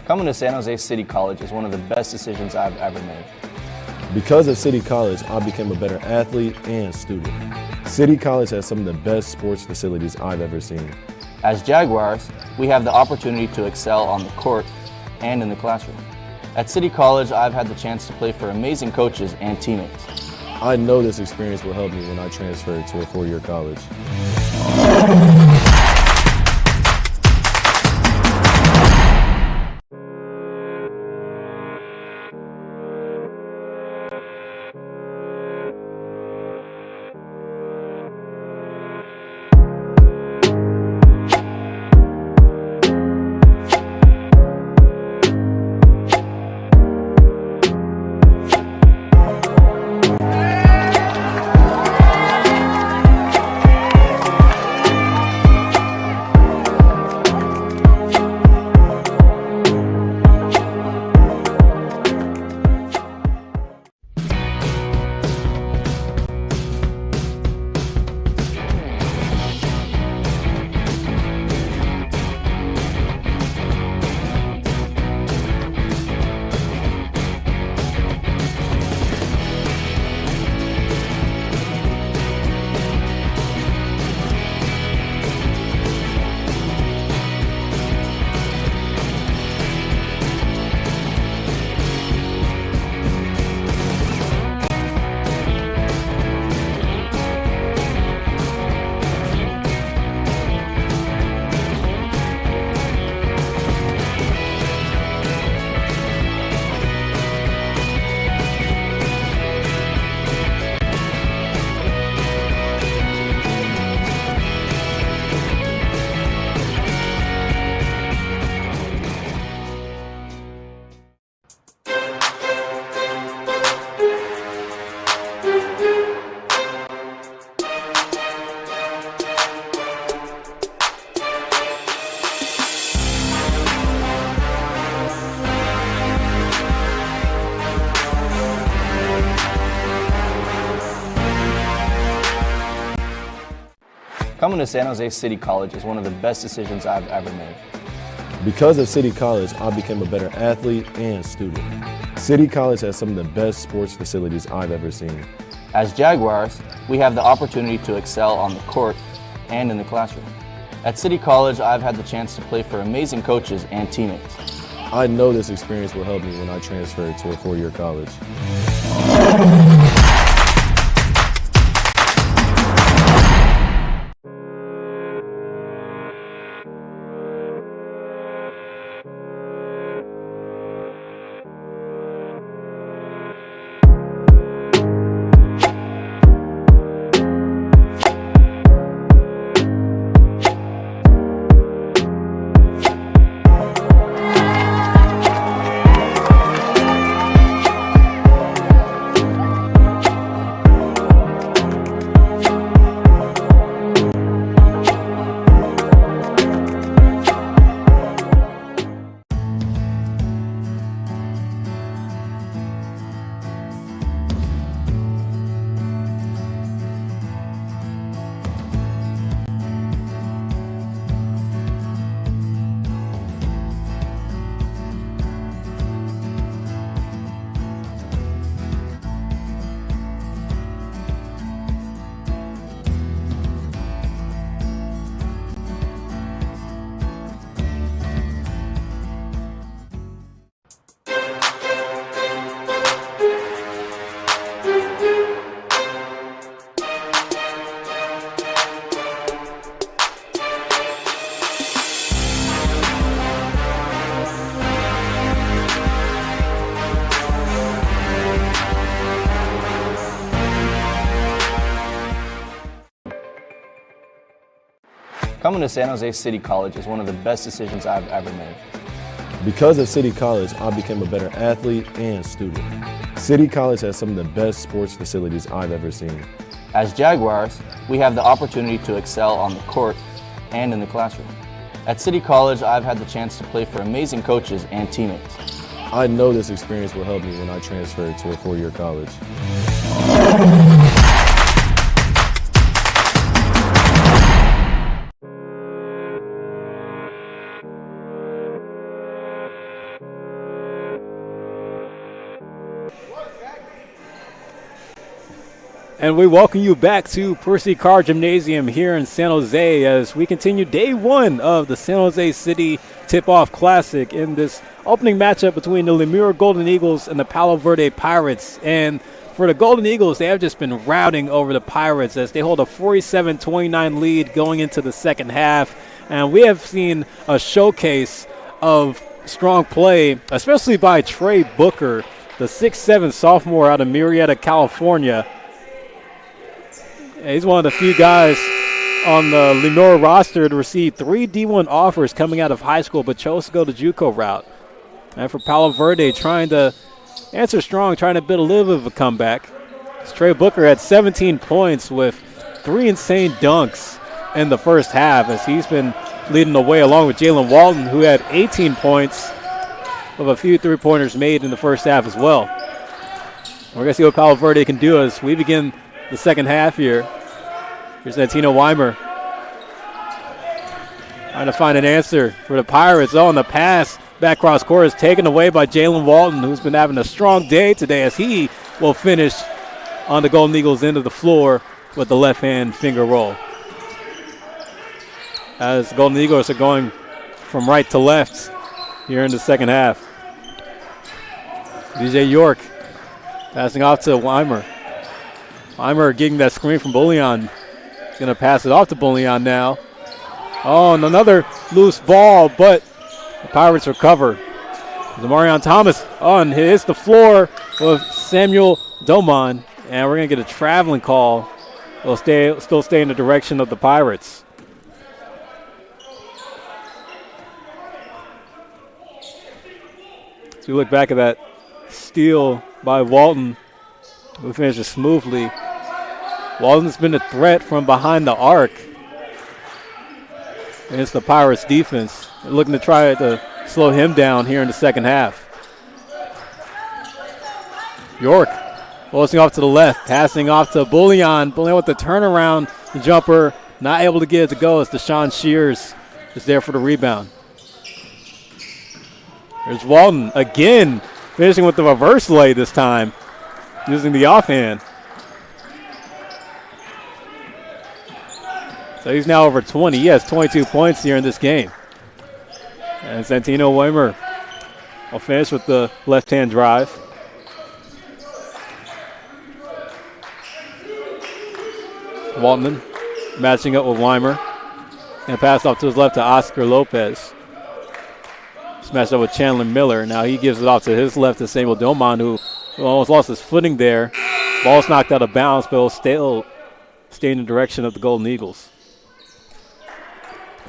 Coming to San Jose City College is one of the best decisions I've ever made. Because of City College, I became a better athlete and student. City College has some of the best sports facilities I've ever seen. As Jaguars, we have the opportunity to excel on the court and in the classroom. At City College, I've had the chance to play for amazing coaches and teammates. I know this experience will help me when I transfer to a four-year college. Coming to San Jose City College is one of the best decisions I've ever made. Because of City College, I became a better athlete and student. City College has some of the best sports facilities I've ever seen. As Jaguars, we have the opportunity to excel on the court and in the classroom. At City College, I've had the chance to play for amazing coaches and teammates. I know this experience will help me when I transfer to a four-year college. Coming to San Jose City College is one of the best decisions I've ever made. Because of City College, I became a better athlete and student. City College has some of the best sports facilities I've ever seen. As Jaguars, we have the opportunity to excel on the court and in the classroom. At City College, I've had the chance to play for amazing coaches and teammates. I know this experience will help me when I transfer to a four-year college. And we welcome you back to Percy Carr Gymnasium here in San Jose as we continue day one of the San Jose City Tip-Off Classic in this opening matchup between the Lemoore Golden Eagles and the Palo Verde Pirates. And for the Golden Eagles, they have just been routing over the Pirates as they hold a 47-29 lead going into the second half. And we have seen a showcase of strong play, especially by Trey Booker, the 6'7" sophomore out of Murrieta, California. He's one of the few guys on the Lemoore roster to receive 3 D1 offers coming out of high school, but chose to go the JUCO route. And for Palo Verde, trying to answer strong, trying to build a little bit of a comeback. Trey Booker had 17 points with 3 insane dunks in the first half as he's been leading the way along with Jalen Walton, who had 18 points with a few three-pointers made in the first half as well. We're going to see what Palo Verde can do as we begin the second half here. Here's Santino Weimer trying to find an answer for the Pirates. Oh, and the pass back cross court is taken away by Jalen Walton, who's been having a strong day today as he will finish on the Golden Eagles' end of the floor with the left-hand finger roll. As the Golden Eagles are going from right to left here in the second half. DJ York passing off to Weimer. Weimer getting that screen from Bullion. Going to pass it off to Bullion now. Oh, and another loose ball, but the Pirates recover. Zamarion Thomas, and hits the floor with Samuel Doman, and we're going to get a traveling call. It'll still stay in the direction of the Pirates. So we look back at that steal by Walton, who finishes smoothly. Walton's been a threat from behind the arc against the Pirates defense. They're looking to try to slow him down here in the second half. York forcing off to the left, passing off to Bullion. Bullion with the turnaround jumper, not able to get it to go as Deshaun Shears is there for the rebound. There's Walton again, finishing with the reverse lay this time, using the offhand. So he's now over 20. He has 22 points here in this game. And Santino Weimer will finish with the left-hand drive. Waltman matching up with Weimer. And pass off to his left to Oscar Lopez. Smashed up with Chandler Miller. Now he gives it off to his left to Samuel Doman, who almost lost his footing there. Ball's knocked out of bounds, but will still stay in the direction of the Golden Eagles.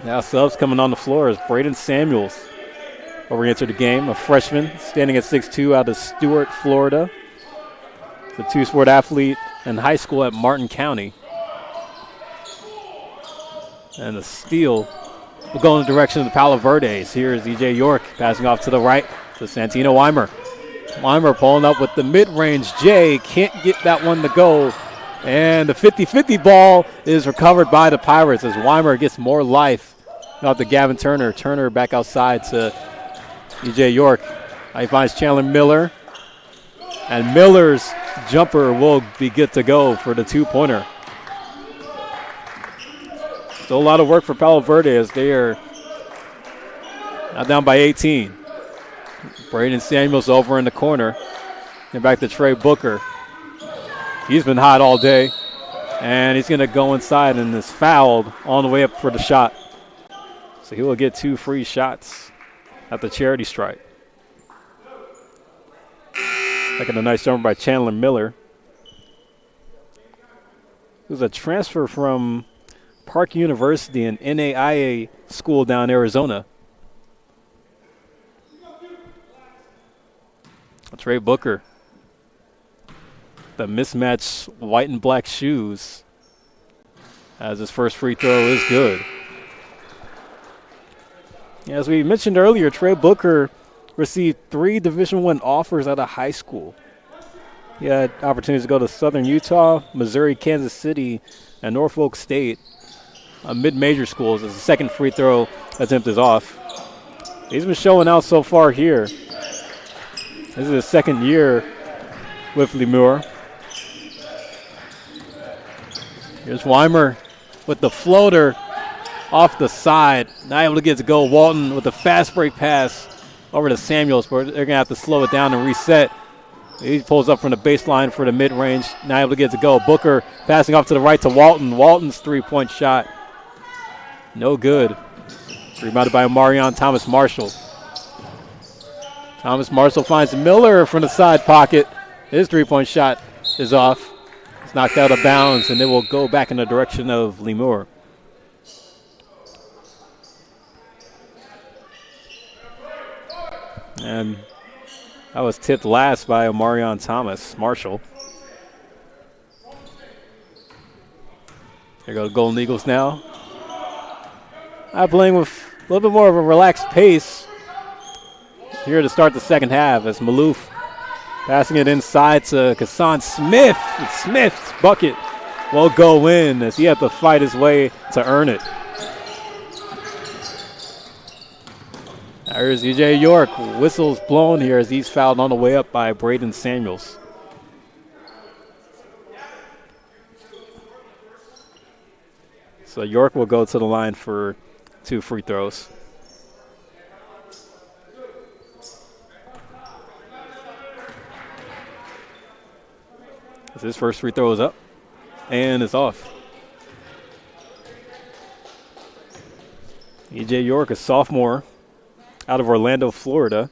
Now subs coming on the floor is Braden Samuels will re-enter the game, a freshman standing at 6'2" out of Stuart, Florida. He's a two-sport athlete in high school at Martin County. And the steal will go in the direction of the Palo Verdes. Here is E.J. York passing off to the right to Santino Weimer. Weimer pulling up with the mid-range J. Can't get that one to go. And the 50-50 ball is recovered by the Pirates as Weimer gets more life out to Gavin Turner. Turner back outside to E.J. York. He finds Chandler Miller. And Miller's jumper will be good to go for the two-pointer. Still a lot of work for Palo Verde as they are now down by 18. Braden Samuels over in the corner. And back to Trey Booker. He's been hot all day. And he's going to go inside and is fouled on the way up for the shot. So he will get 2 free shots at the charity stripe. Taking a nice jumper by Chandler Miller. It was a transfer from Park University, an NAIA school down in Arizona. Trey Booker. The mismatched white and black shoes as his first free throw is good. As we mentioned earlier, Trey Booker received 3 Division I offers out of high school. He had opportunities to go to Southern Utah, Missouri, Kansas City, and Norfolk State, mid-major schools, as the second free throw attempt is off. He's been showing out so far here. This is his second year with Lemoore. Here's Weimer with the floater off the side. Not able to get it to go. Walton with the fast break pass over to Samuels, but they're going to have to slow it down and reset. He pulls up from the baseline for the mid-range. Not able to get it to go. Booker passing off to the right to Walton. Walton's three-point shot. No good. Rebounded by Marion Thomas Marshall. Thomas Marshall finds Miller from the side pocket. His three-point shot is off. It's knocked out of bounds, and it will go back in the direction of Lemoore. And that was tipped last by Omarion Thomas Marshall. Here go the Golden Eagles now. Playing with a little bit more of a relaxed pace here to start the second half as Maloof passing it inside to Kassan Smith. Smith's bucket will go in as he had to fight his way to earn it. There's EJ York. Whistles blown here as he's fouled on the way up by Braden Samuels. So York will go to the line for 2 free throws. As his first free throw is up and it's off. EJ York, a sophomore out of Orlando, Florida.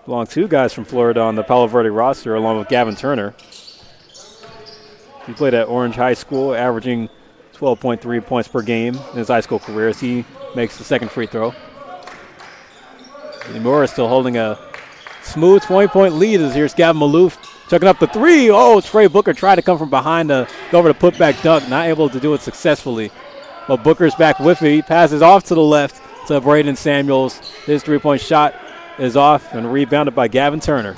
Belong 2 guys from Florida on the Palo Verde roster along with Gavin Turner. He played at Orange High School, averaging 12.3 points per game in his high school career as he makes the second free throw. Lemoore is still holding a smooth 20-point lead as here's Gavin Maloof chucking up the 3. Oh, Trey Booker tried to come from behind to go over the putback dunk, not able to do it successfully. But Booker's back with it. He passes off to the left to Braden Samuels. His three-point shot is off and rebounded by Gavin Turner.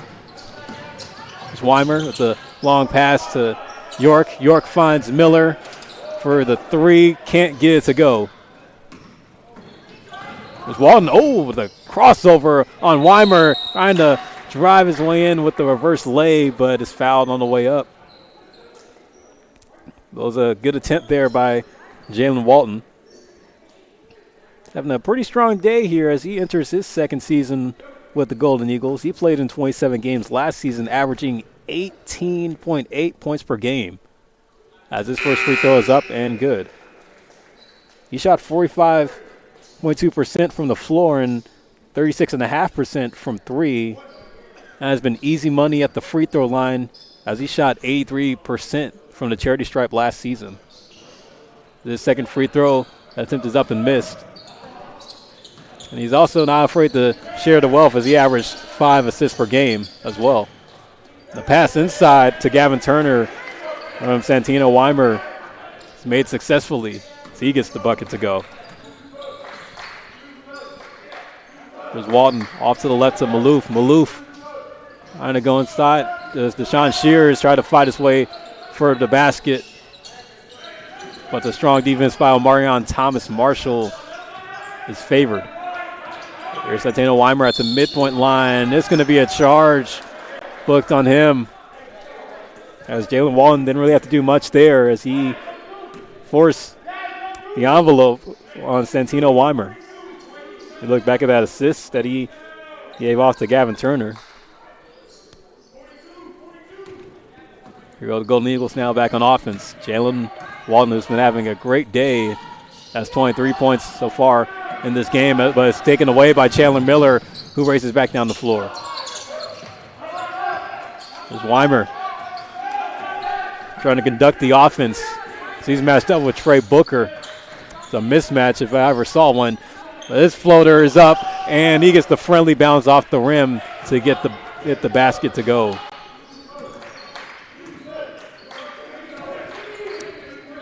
It's Weimer with the long pass to York. York finds Miller for the 3. Can't get it to go. There's Walton. Oh, with a crossover on Weimer. Trying to drive his way in with the reverse lay, but is fouled on the way up. That was a good attempt there by Jalen Walton. Having a pretty strong day here as he enters his second season with the Golden Eagles. He played in 27 games last season, averaging 18.8 points per game. As his first free throw is up and good. He shot 45.2% from the floor and 36.5% from 3. And has been easy money at the free throw line as he shot 83% from the charity stripe last season. His second free throw attempt is up and missed. And he's also not afraid to share the wealth as he averaged 5 assists per game as well. The pass inside to Gavin Turner from Santino Weimer is made successfully as he gets the bucket to go. There's Walton off to the left to Maloof. Maloof trying to go inside. There's Deshaun Shears trying to fight his way for the basket. But the strong defense by Omarion Thomas Marshall is favored. Here's Santino Weimer at the midpoint line. It's going to be a charge booked on him. As Jalen Walton didn't really have to do much there as he forced the envelope on Santino Weimer. You look back at that assist that he gave off to Gavin Turner. Here go the Golden Eagles now back on offense. Jalen Walton, who's been having a great day, has 23 points so far in this game, but it's taken away by Chandler Miller, who races back down the floor. There's Weimer trying to conduct the offense. So he's matched up with Trey Booker. It's a mismatch if I ever saw one. But this floater is up, and he gets the friendly bounce off the rim to get the basket to go.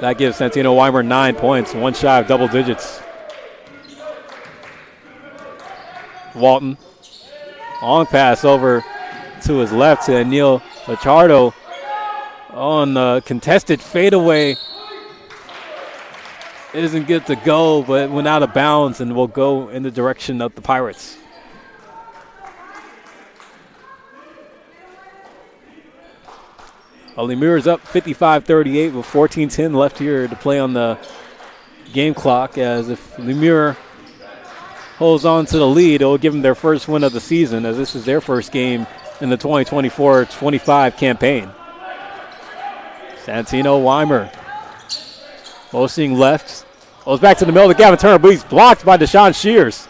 That gives Santino Weimer 9 points, one shy of double digits. Walton, long pass over to his left to Neil Lichardo on the contested fadeaway. Isn't good to go, but went out of bounds and will go in the direction of the Pirates. Lemoore is up 55-38 with 14:10 left here to play on the game clock, as if Lemoore holds on to the lead, it will give them their first win of the season, as this is their first game in the 2024-25 campaign. Santino Weimer motioning left. Goes back to the middle of Gavin Turner, but he's blocked by Deshaun Shears.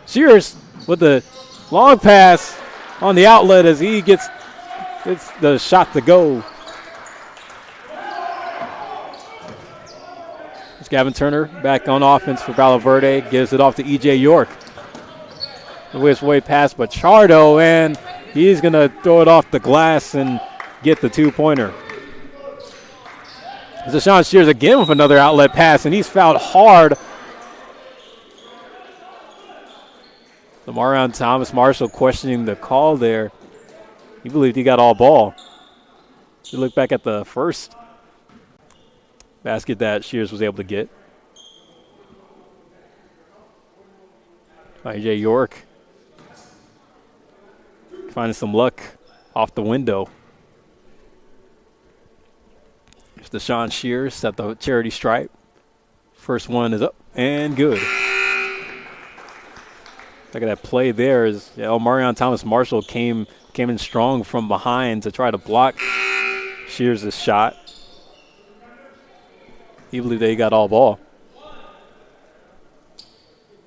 Shears with the long pass on the outlet as he gets the shot to go. It's Gavin Turner back on offense for Palo Verde. Gives it off to E.J. York. The way past Bachardo, and he's going to throw it off the glass and get the two-pointer. Deshaun Shears again with another outlet pass, and he's fouled hard. Lamarion Thomas Marshall questioning the call there. He believed he got all ball. You look back at the first basket that Shears was able to get. E.J. York finding some luck off the window. It's Deshaun Shears at the charity stripe. First one is up and good. Look at that play there. Marion Thomas Marshall came in strong from behind to try to block Shears' shot. He believed that he got all ball.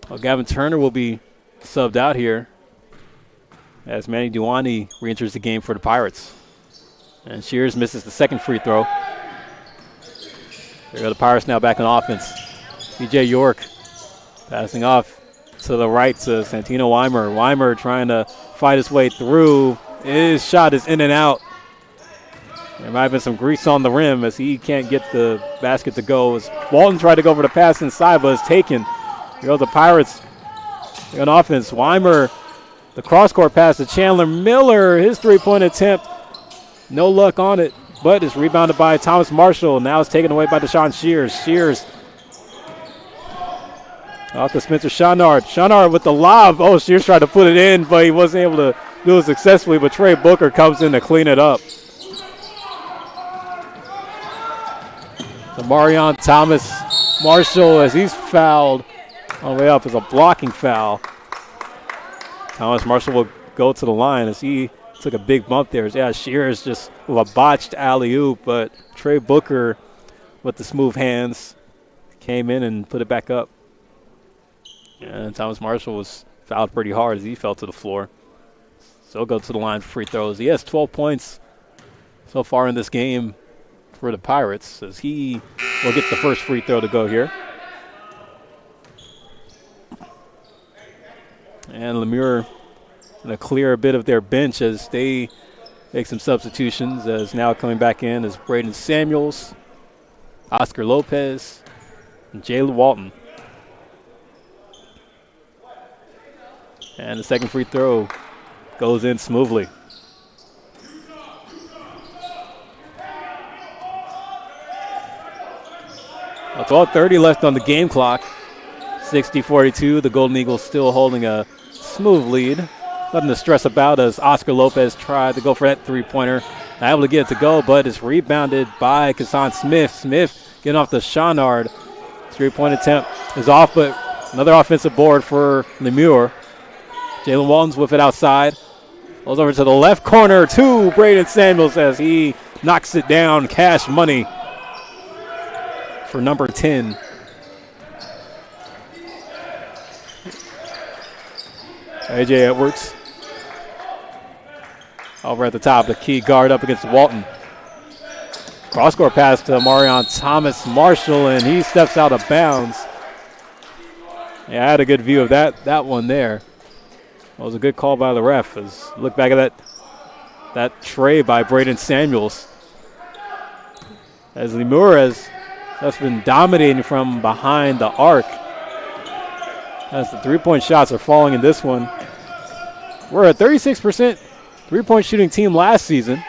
Well, Gavin Turner will be subbed out here as Manny Duwani re-enters the game for the Pirates. And Shears misses the second free throw. There go the Pirates now back on offense. E.J. York passing off to the right to Santino Weimer. Weimer trying to fight his way through. His shot is in and out. There might have been some grease on the rim as he can't get the basket to go. As Walton tried to go for the pass inside, but it's taken. Here goes the Pirates on offense. Weimer, the cross-court pass to Chandler Miller. His three-point attempt, no luck on it, but it's rebounded by Thomas Marshall. Now it's taken away by Deshaun Shears. Shears off to Spencer Chaunard. Chaunard with the lob. Oh, Shears tried to put it in, but he wasn't able to do it successfully, but Trey Booker comes in to clean it up. Marion Thomas Marshall, as he's fouled on the way up, is a blocking foul. Thomas Marshall will go to the line as he took a big bump there. Yeah, Shears just with a botched alley-oop, but Trey Booker with the smooth hands came in and put it back up. And Thomas Marshall was fouled pretty hard as he fell to the floor. So he'll go to the line for free throws. He has 12 points so far in this game for the Pirates as he will get the first free throw to go here. And Lemoore going to clear a bit of their bench as they make some substitutions, as now coming back in is Braden Samuels, Oscar Lopez, and Jalen Walton. And the second free throw goes in smoothly. Well, 12:30 left on the game clock. 60-42. The Golden Eagles still holding a smooth lead. Nothing to stress about as Oscar Lopez tried to go for that three-pointer. Not able to get it to go, but it's rebounded by Kasan Smith. Smith getting off the Chaunard. Three-point attempt is off, but another offensive board for Lemoore. Jalen Walton's with it outside. Goes over to the left corner to Braden Samuels as he knocks it down. Cash money for number 10. A.J. Edwards over at the top, the key guard up against Walton. Cross-court pass to Marion Thomas Marshall, and he steps out of bounds. Yeah, I had a good view of that one there. It was a good call by the ref. Look back at that tray by Braden Samuels. As Lemoore has been dominating from behind the arc. As the three-point shots are falling in this one. We're a 36% three-point shooting team last season.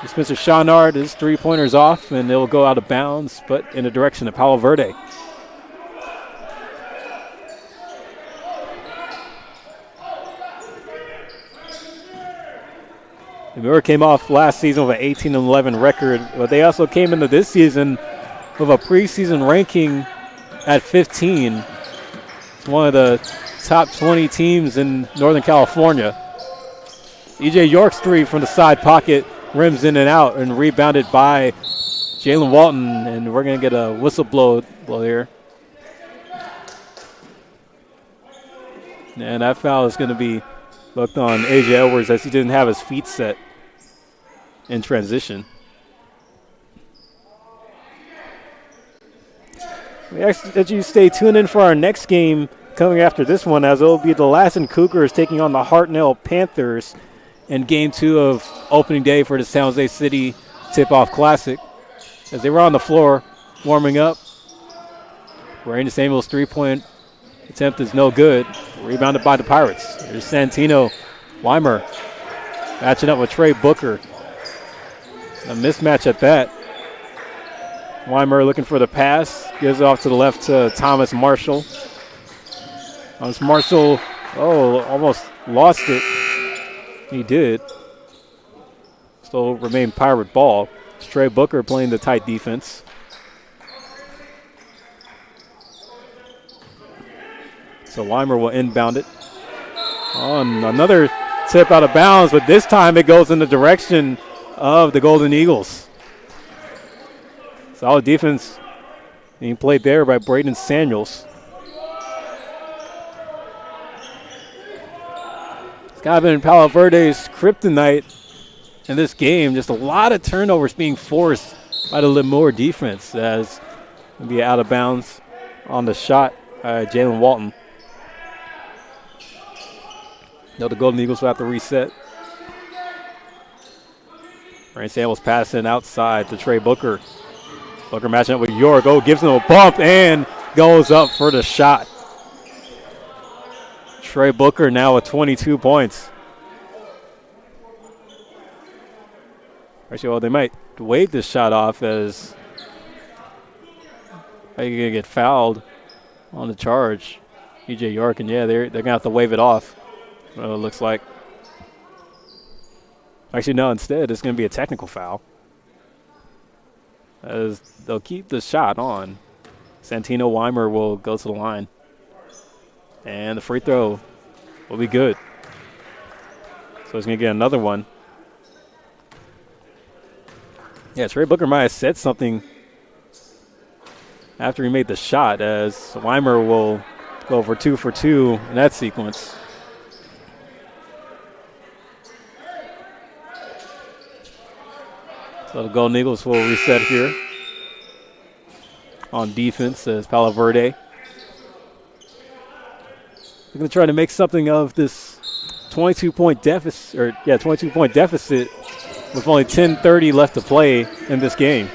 Spencer Chaunard, his three-pointer's off, and it'll go out of bounds, but in the direction of Palo Verde. Lemoore came off last season with an 18-11 record, but they also came into this season with a preseason ranking at 15. It's one of the top 20 teams in Northern California. E.J. York's three from the side pocket rims in and out and rebounded by Jalen Walton, and we're going to get a whistle blow here. And that foul is going to be looked on A.J. Edwards as he didn't have his feet set in transition. We ask that you stay tuned in for our next game coming after this one, as it will be the Lassen Cougars taking on the Hartnell Panthers in Game 2 of opening day for the San Jose City Tip-Off Classic. As they were on the floor warming up, Brandon Samuel's three-point attempt is no good. Rebounded by the Pirates. There's Santino Weimer matching up with Trey Booker. A mismatch at that. Weimer looking for the pass. Gives it off to the left to Thomas Marshall. Thomas Marshall, almost lost it. He did. Still remain Pirate ball. It's Trey Booker playing the tight defense. So Weimer will inbound it. On another tip out of bounds, but this time it goes in the direction of the Golden Eagles. Solid defense being played there by Braden Samuels. It's kind of been Palo Verde's kryptonite in this game. Just a lot of turnovers being forced by the Lemoore defense, as it'll be out of bounds on the shot by Jalen Walton. No, the Golden Eagles will have to reset. Braden Samuels passing outside to Trey Booker. Booker matching up with York. Gives him a bump and goes up for the shot. Trey Booker now with 22 points. Actually, well, they might wave this shot off, as they're going to get fouled on the charge. E.J. York, and they're going to have to wave it off. It looks like. Actually, no, instead it's going to be a technical foul, as they'll keep the shot on. Santino Weimer will go to the line, and the free throw will be good. So he's going to get another one. Yeah, Trey Booker might have said something after he made the shot, as Weimer will go for 2 for 2 in that sequence. So the Golden Eagles will reset here on defense as Palo Verde. They're going to try to make something of this 22-point deficit, 22-point deficit with only 10:30 left to play in this game.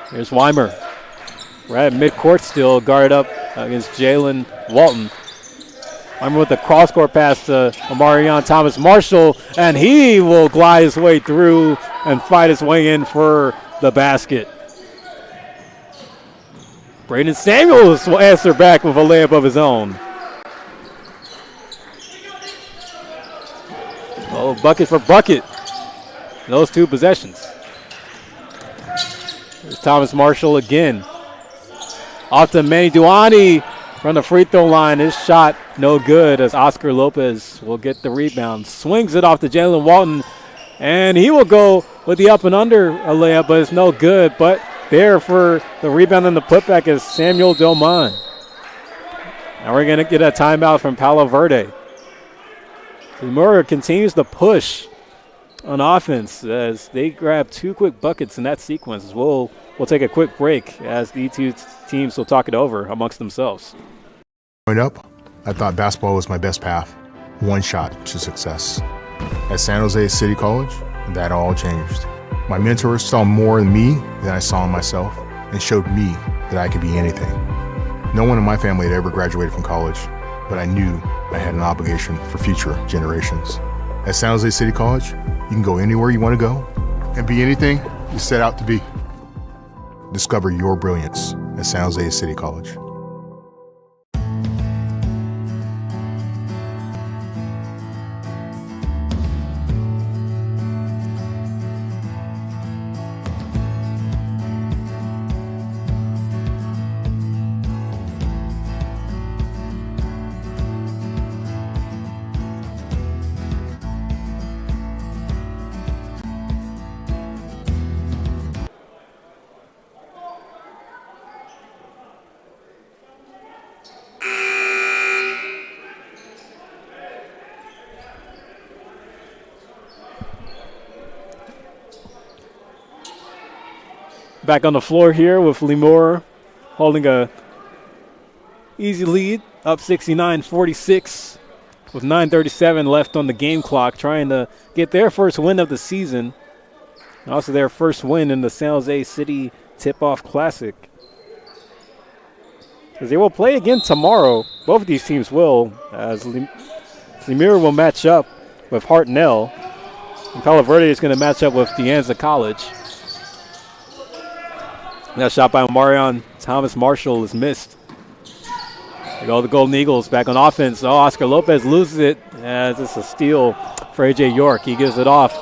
Here's Weimer. We're at midcourt still, guarded up against Jalen Walton. Weimer with the cross-court pass to Omarion Thomas Marshall, and he will glide his way through and fight his way in for the basket. Braden Samuels will answer back with a layup of his own. Bucket for bucket. Those two possessions. There's Thomas Marshall again. Off to Manny Duani from the free throw line. His shot no good, as Oscar Lopez will get the rebound. Swings it off to Jalen Walton, and he will go with the up and under a layup, but it's no good. But there for the rebound and the putback is Samuel Delmon. Now we're going to get a timeout from Palo Verde. Lemoore continues to push on offense as they grab 2 quick buckets in that sequence. We'll take a quick break as the two teams will talk it over amongst themselves. Growing up, I thought basketball was my best path, one shot to success. At San Jose City College, that all changed. My mentors saw more in me than I saw in myself and showed me that I could be anything. No one in my family had ever graduated from college, but I knew I had an obligation for future generations. At San Jose City College, you can go anywhere you want to go and be anything you set out to be. Discover your brilliance at San Jose City College. Back on the floor here with Lemoore holding a easy lead, up 69-46 with 9:37 left on the game clock, trying to get their first win of the season. And also their first win in the San Jose City Tip-Off Classic. Because they will play again tomorrow. Both of these teams will, as Lemoore will match up with Hartnell. And Palo Verde is going to match up with De Anza College. That shot by Marion Thomas Marshall is missed. They go the Golden Eagles back on offense. Oh, Oscar Lopez loses it. As it's a steal for A.J. York. He gives it off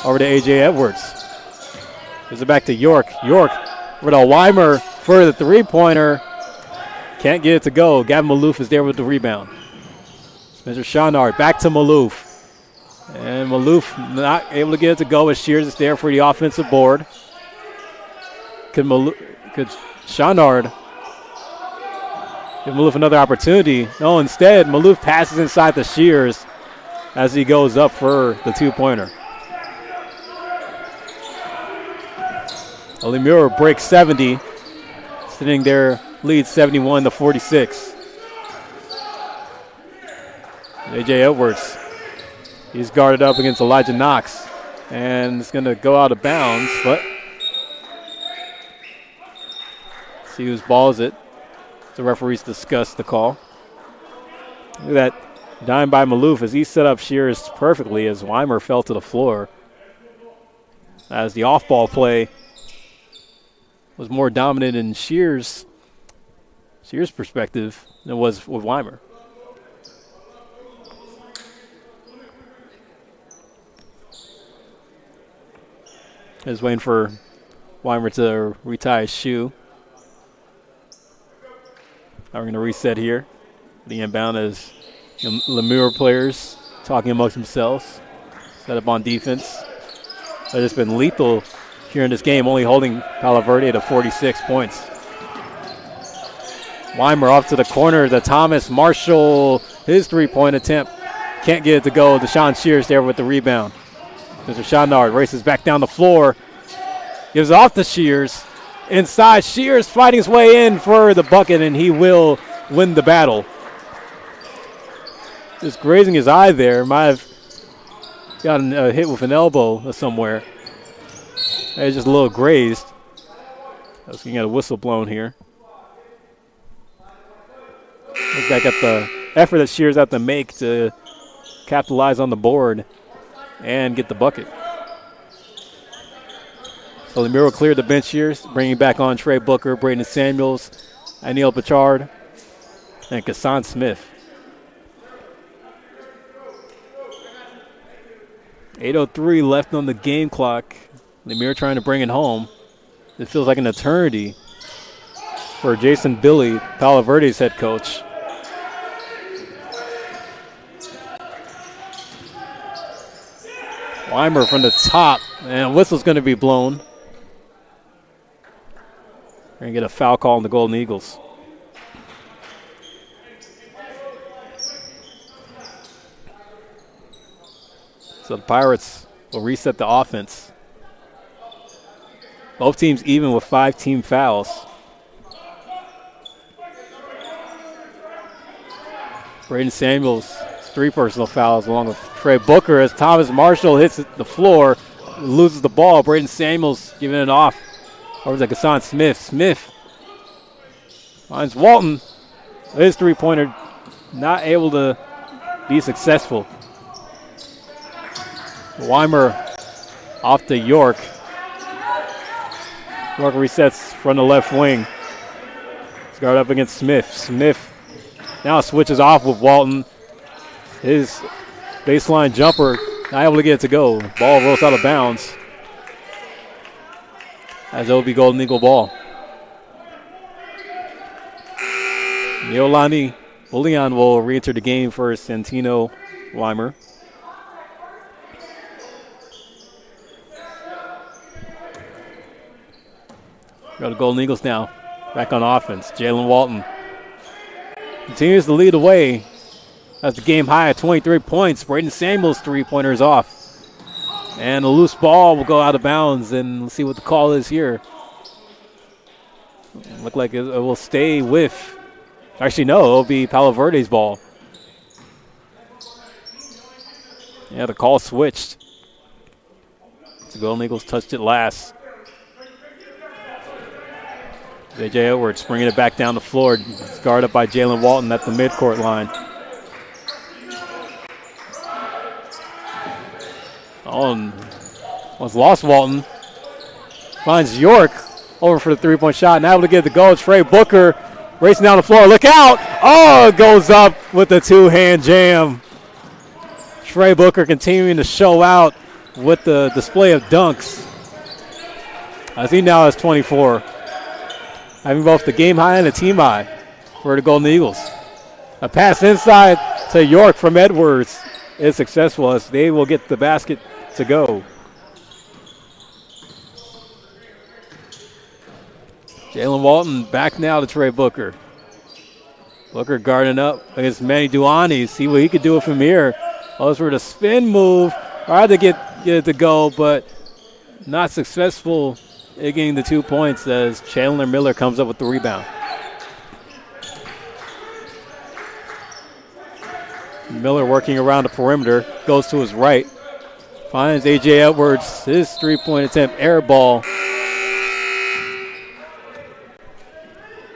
over to A.J. Edwards. Gives it back to York. York over to Weimer for the three-pointer. Can't get it to go. Gavin Maloof is there with the rebound. Spencer Chaunard back to Maloof. And Maloof not able to get it to go as Shears is there for the offensive board. Could Chaunard give Maloof another opportunity? No, instead, Maloof passes inside to Shears as he goes up for the two-pointer. Lemoore breaks 70, sitting their lead 71-46. A.J. Edwards, he's guarded up against Elijah Knox, and it's going to go out of bounds, but see whose ball is it. The referees discuss the call. Look at that dime by Maloof as he set up Shears perfectly as Weimer fell to the floor. As the off-ball play was more dominant in Shears' perspective than it was with Weimer. Just waiting for Weimer to retie his shoe. Now we're going to reset here. The inbound is Lemoore players talking amongst themselves. Set up on defense. They've just been lethal here in this game, only holding Palo Verde to 46 points. Weimer off to the corner to Thomas Marshall. His three-point attempt. Can't get it to go. Deshaun Shears there with the rebound. Mr. Chaunard races back down the floor. Gives it off to Shears. Inside, Shears fighting his way in for the bucket, and he will win the battle. Just grazing his eye there. Might have gotten a hit with an elbow somewhere. It's just a little grazed. I was looking at a whistle blown here. Look back at the effort that Shears had to make to capitalize on the board and get the bucket. So Lemoore cleared the bench here, bringing back on Trey Booker, Braden Samuels, Anil Pachard, and Kassan Smith. 8:03 left on the game clock. Lemoore trying to bring it home. It feels like an eternity for Jason Billy, Palo Verde's head coach. Weimer from the top, and whistle's going to be blown. We're going to get a foul call on the Golden Eagles. So the Pirates will reset the offense. Both teams even with 5 team fouls. Braden Samuels, 3 personal fouls along with Trey Booker as Thomas Marshall hits the floor, loses the ball. Braden Samuels giving it off over to Kassan Smith. Smith finds Walton. His three-pointer not able to be successful. Weimer off to York. York resets from the left wing. He's guarded up against Smith. Smith now switches off with Walton. His baseline jumper not able to get it to go. Ball rolls out of bounds. As it'll be Golden Eagle ball. Neolani Bullion will re-enter the game for Santino Weimer. Go to Golden Eagles now. Back on offense. Jalen Walton continues to lead the way. That's the game high at 23 points. Braden Samuels' three-pointer is off. And a loose ball will go out of bounds, and let's see what the call is here. Look like it will stay with. Actually, no, it'll be Palo Verde's ball. Yeah, the call switched. The Golden Eagles touched it last. J.J. Edwards bringing it back down the floor. It's guarded up by Jalen Walton at the midcourt line. Once lost Walton. Finds York over for the three-point shot. Now able to get the goal. It's Trey Booker racing down the floor. Look out! Oh, it goes up with the two-hand jam. Trey Booker continuing to show out with the display of dunks. As he now has 24. Having both the game high and the team high for the Golden Eagles. A pass inside to York from Edwards is successful as they will get the basket to go. Jalen Walton back now to Trey Booker. Booker guarding up against Manny Duani. See what he could do from here. Those for the spin move. Tried to get it to go, but not successful in getting the 2 points as Chandler Miller comes up with the rebound. Miller working around the perimeter, goes to his right. Finds A.J. Edwards, his three-point attempt, air ball.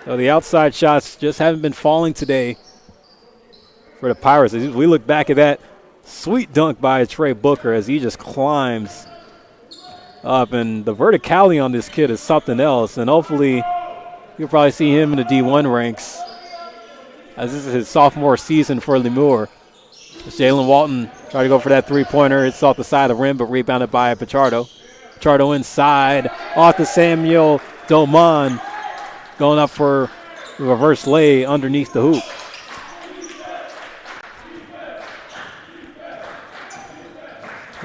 So the outside shots just haven't been falling today for the Pirates. As we look back at that sweet dunk by Trey Booker as he just climbs up. And the verticality on this kid is something else. And hopefully you'll probably see him in the D1 ranks as this is his sophomore season for Lemoore. Jalen Walton trying to go for that three-pointer. It's off the side of the rim, but rebounded by Pichardo. Pichardo inside, off to Samuel Doman. Going up for the reverse lay underneath the hoop.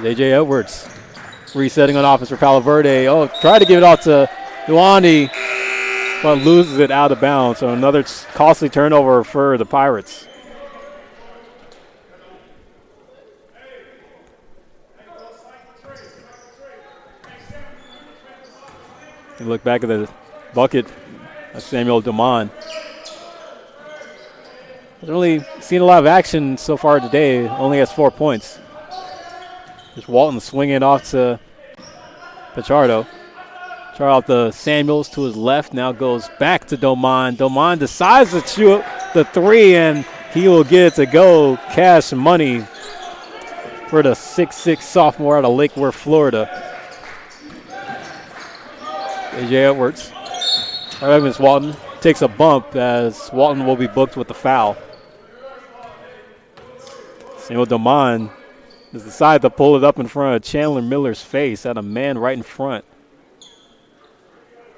A.J. Edwards resetting on offense for Palo Verde. Oh, tried to give it off to Duani, but loses it out of bounds. So another costly turnover for the Pirates. You look back at the bucket of Samuel Duman. Hasn't really seen a lot of action so far today. Only has 4 points. Just Walton swinging off to Pichardo. Pichardo off the Samuels to his left. Now goes back to Doman. Doman decides to shoot the three, and he will get it to go. Cash money for the 6'6 sophomore out of Lake Worth, Florida. A.J. Edwards. Evans Walton takes a bump as Walton will be booked with the foul. Samuel Doman has decided to pull it up in front of Chandler Miller's face. Had a man right in front.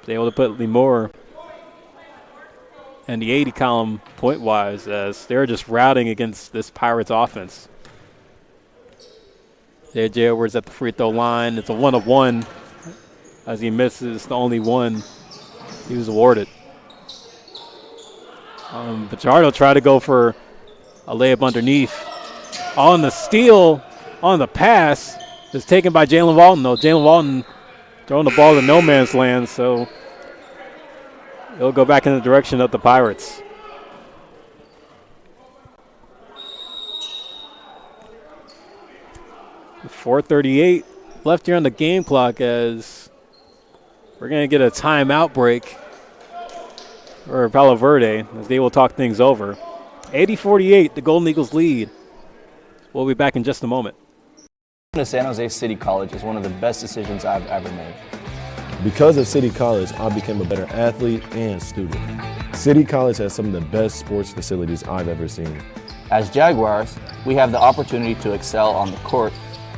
Able to put Lemoore and the 80 column point-wise as they're just routing against this Pirates offense. A.J. Edwards at the free throw line. It's a 1 of 1 as he misses the only one he was awarded. Pichardo tried to go for a layup underneath. On the steal, on the pass, is taken by Jalen Walton, though. Jalen Walton throwing the ball to no man's land, so it'll go back in the direction of the Pirates. .438 left here on the game clock as we're going to get a timeout break for Palo Verde as they will talk things over. 80-48, the Golden Eagles lead. We'll be back in just a moment. Going to San Jose City College is one of the best decisions I've ever made. Because of City College, I became a better athlete and student. City College has some of the best sports facilities I've ever seen. As Jaguars, we have the opportunity to excel on the court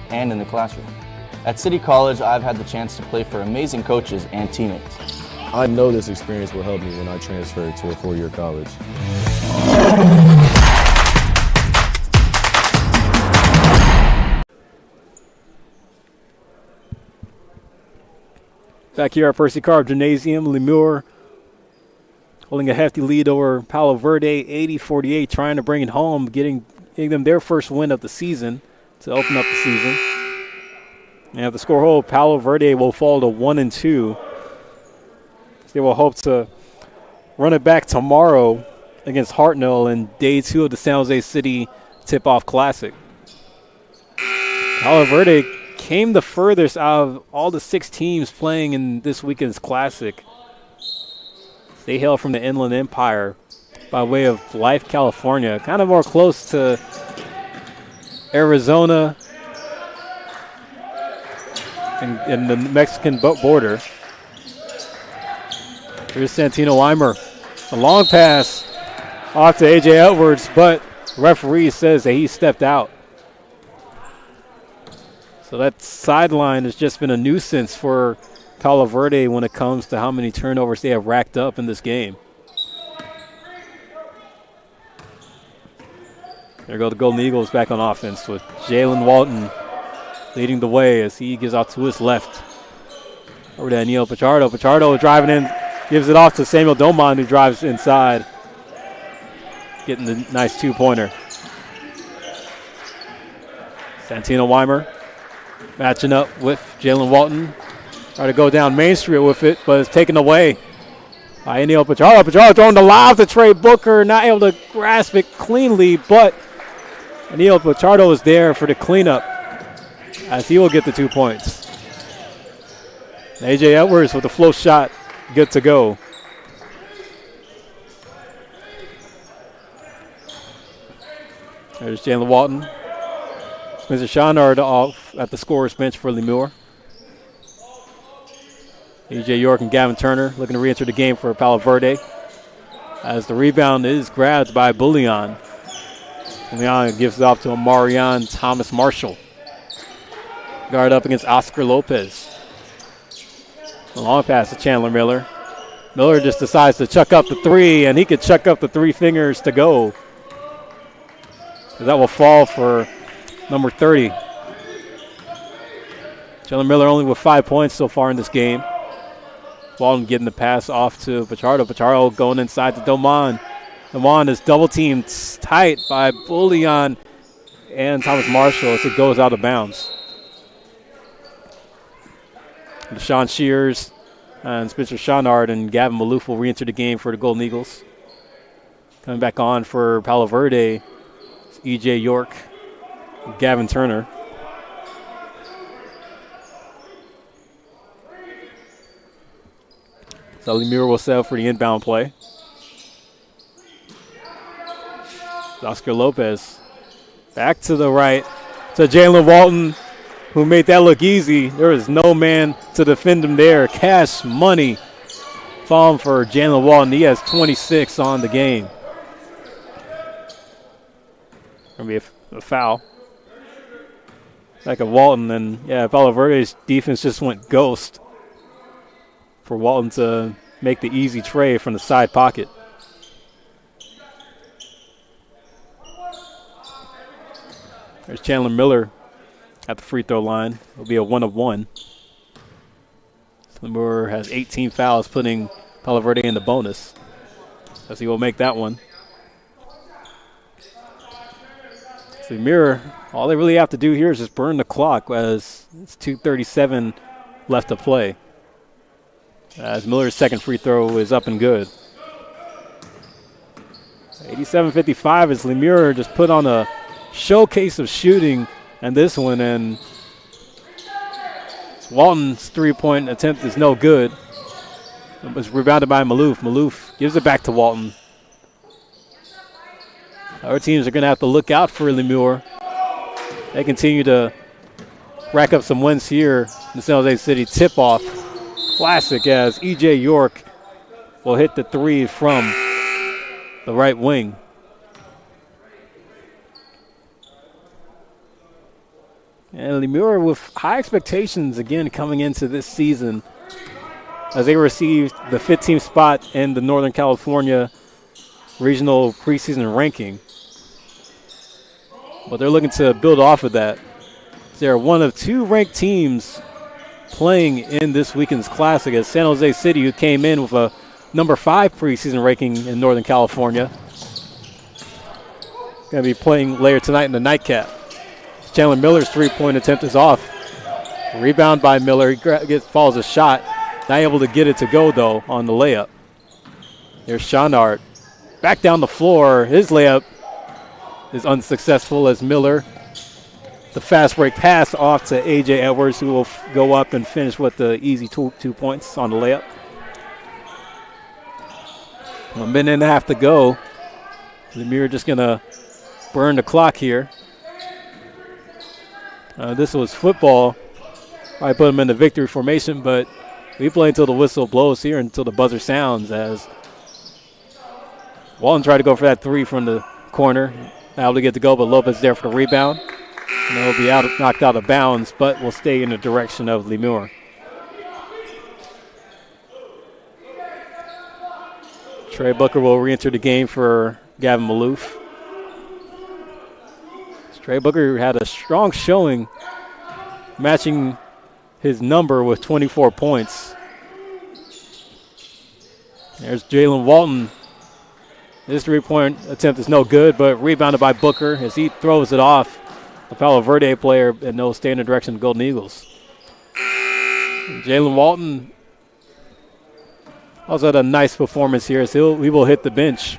and in the classroom. At City College, I've had the chance to play for amazing coaches and teammates. I know this experience will help me when I transfer to a four-year college. Back here at Percy Carr Gymnasium, Lemoore holding a hefty lead over Palo Verde, 80-48, trying to bring it home, getting them their first win of the season to open up the season. And if the score holds, Palo Verde will fall to 1-2. They will hope to run it back tomorrow against Hartnell in day 2 of the San Jose City Tip-Off Classic. Palo Verde came the furthest out of all the 6 teams playing in this weekend's Classic. They hail from the Inland Empire by way of Life, California, kind of more close to Arizona and the Mexican border. Here's Santino Weimer. A long pass off to A.J. Edwards, but the referee says that he stepped out. So that sideline has just been a nuisance for Palo Verde when it comes to how many turnovers they have racked up in this game. There go the Golden Eagles back on offense with Jalen Walton leading the way as he gives out to his left. Over to Neil Pichardo. Pichardo driving in, gives it off to Samuel Doman, who drives inside, getting the nice 2-pointer. Santino Weimer matching up with Jalen Walton. Try to go down Main Street with it, but it's taken away by Neil Pichardo. Pichardo throwing the lob to Trey Booker, not able to grasp it cleanly, but Neil Pichardo is there for the cleanup as he will get the 2 points. A.J. Edwards with a float shot, good to go. There's Jalen Walton. Spencer Schonard off at the scorer's bench for Lemoore. E.J. York and Gavin Turner looking to re-enter the game for Palo Verde as the rebound is grabbed by Bullion. Bullion gives it off to Amarion Thomas Marshall. Guard up against Oscar Lopez. A long pass to Chandler Miller. Miller just decides to chuck up the 3, and he could chuck up the 3 fingers to go. That will fall for number 30. Chandler Miller only with 5 points so far in this game. Walton getting the pass off to Pichardo. Pichardo going inside to Doman. Doman is double teamed tight by Bullion and Thomas Marshall as it goes out of bounds. Deshaun Shears and Spencer Schonard and Gavin Maloof will re-enter the game for the Golden Eagles. Coming back on for Palo Verde, E.J. York, Gavin Turner. So Lemoore will set up for the inbound play. Oscar Lopez back to the right to Jalen Walton, who made that look easy. There is no man to defend him there. Cash money falling for Jalen Walton. He has 26 on the game. Going to be a foul. Back at Walton, and yeah, Palo Verde's defense just went ghost for Walton to make the easy tray from the side pocket. There's Chandler Miller at the free throw line. It'll be a 1 of 1. Lemoore has 18 fouls, putting Palo Verde in the bonus, as he will make that one. So Lemoore, all they really have to do here is just burn the clock, as it's 2:37 left to play. As Miller's second free throw is up and good. 87-55 as Lemoore just put on a showcase of shooting and this one, and Walton's three-point attempt is no good. It was rebounded by Maloof. Maloof gives it back to Walton. Our teams are going to have to look out for Lemoore. They continue to rack up some wins here in the San Jose City tip-off classic, as E.J. York will hit the 3 from the right wing. And Lemoore with high expectations again coming into this season, as they received the 15th spot in the Northern California regional preseason ranking. But they're looking to build off of that. They're one of 2 ranked teams playing in this weekend's classic, as San Jose City, who came in with a number 5 preseason ranking in Northern California, going to be playing later tonight in the nightcap. Chandler Miller's three-point attempt is off. Rebound by Miller. He follows a shot. Not able to get it to go, though, on the layup. There's Shonard. Back down the floor. His layup is unsuccessful as Miller. The fast break pass off to A.J. Edwards, who will go up and finish with the easy 2 points on the layup. A minute and a half to go. Lemoore just going to burn the clock here. This was football. I put them in the victory formation, but we play until the whistle blows here, until the buzzer sounds, as Walton tried to go for that 3 from the corner. Not able to get to go, but Lopez there for the rebound. And it'll be knocked out of bounds, but will stay in the direction of Lemoore. Trey Booker will re-enter the game for Gavin Maloof. Trey Booker had a strong showing, matching his number with 24 points. There's Jalen Walton. His 3-point attempt is no good, but rebounded by Booker as he throws it off the Palo Verde player, and they'll stay in the direction of the Golden Eagles. Jalen Walton also had a nice performance here, so he will hit the bench,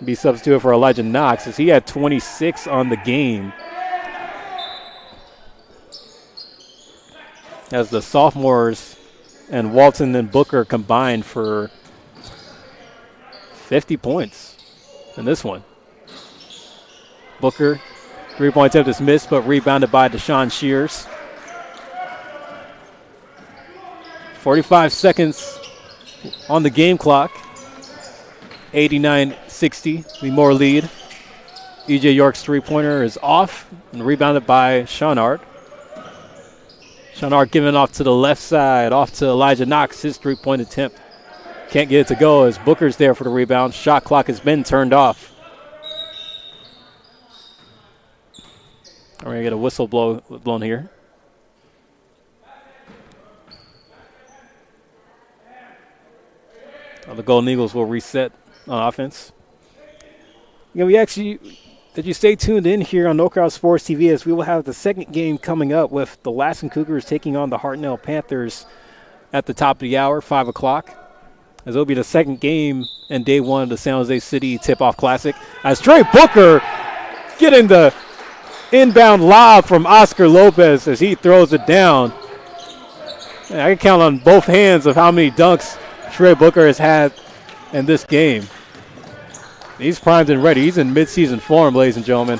be substituted for Elijah Knox, as he had 26 on the game. As the sophomores and Walton and Booker combined for 50 points in this one. Booker, 3-point attempt is missed, but rebounded by Deshaun Shears. 45 seconds on the game clock. 89-60, Lemoore lead. E.J. York's 3-pointer is off and rebounded by Shonard. Shonard giving off to the left side, off to Elijah Knox, his 3-point attempt. Can't get it to go as Booker's there for the rebound. Shot clock has been turned off. We're going to get a whistle blown here. The Golden Eagles will reset on offense. Did you stay tuned in here on No Crowd Sports TV, as we will have the second game coming up with the Lassen Cougars taking on the Hartnell Panthers at the top of the hour, 5 o'clock. As it'll be the second game and day 1 of the San Jose City Tip-Off Classic. As Trey Booker getting the inbound lob from Oscar Lopez as he throws it down. And I can count on both hands of how many dunks Trey Booker has had in this game. He's primed and ready. He's in midseason form, ladies and gentlemen.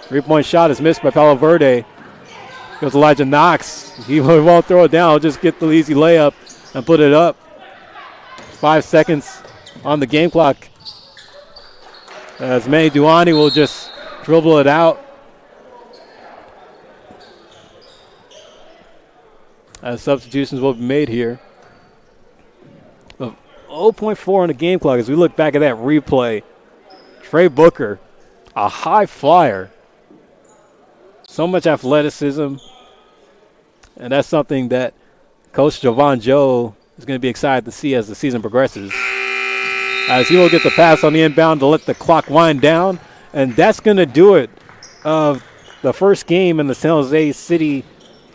3-point shot is missed by Palo Verde. Goes Elijah Knox. He won't throw it down. He'll just get the easy layup and put it up. 5 seconds on the game clock. As Manny Duani will just dribble it out. As substitutions will be made here. 0.4 on the game clock as we look back at that replay. Trey Booker, a high flyer. So much athleticism. And that's something that Coach Jovan Joe is going to be excited to see as the season progresses. As he will get the pass on the inbound to let the clock wind down. And that's going to do it of the first game in the San Jose City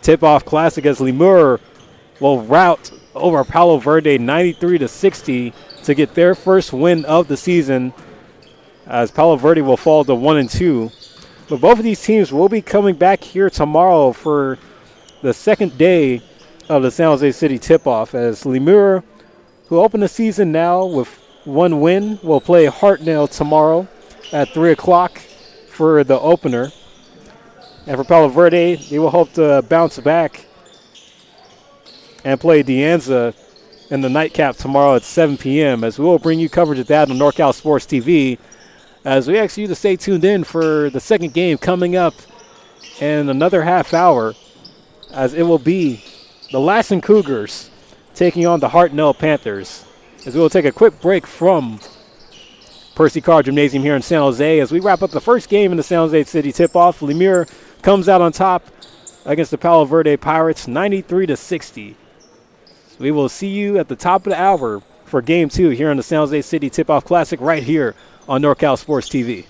Tip-Off Classic, as Lemoore will rout over Palo Verde 93-60 to get their first win of the season, as Palo Verde will fall to 1-2. But both of these teams will be coming back here tomorrow for the second day of the San Jose City Tip-Off, as Lemoore, who opened the season now with 1 win, will play Hartnell tomorrow at 3 o'clock for the opener. And for Palo Verde, they will hope to bounce back and play De Anza in the nightcap tomorrow at 7 p.m. as we will bring you coverage of that on NorCal Sports TV, as we ask you to stay tuned in for the second game coming up in another half hour, as it will be the Lassen Cougars taking on the Hartnell Panthers. As we will take a quick break from Percy Carr Gymnasium here in San Jose as we wrap up the first game in the San Jose City Tip-Off. Lemoore comes out on top against the Palo Verde Pirates 93-60. We will see you at the top of the hour for Game 2 here on the San Jose City Tip-Off Classic right here on NorCal Sports TV.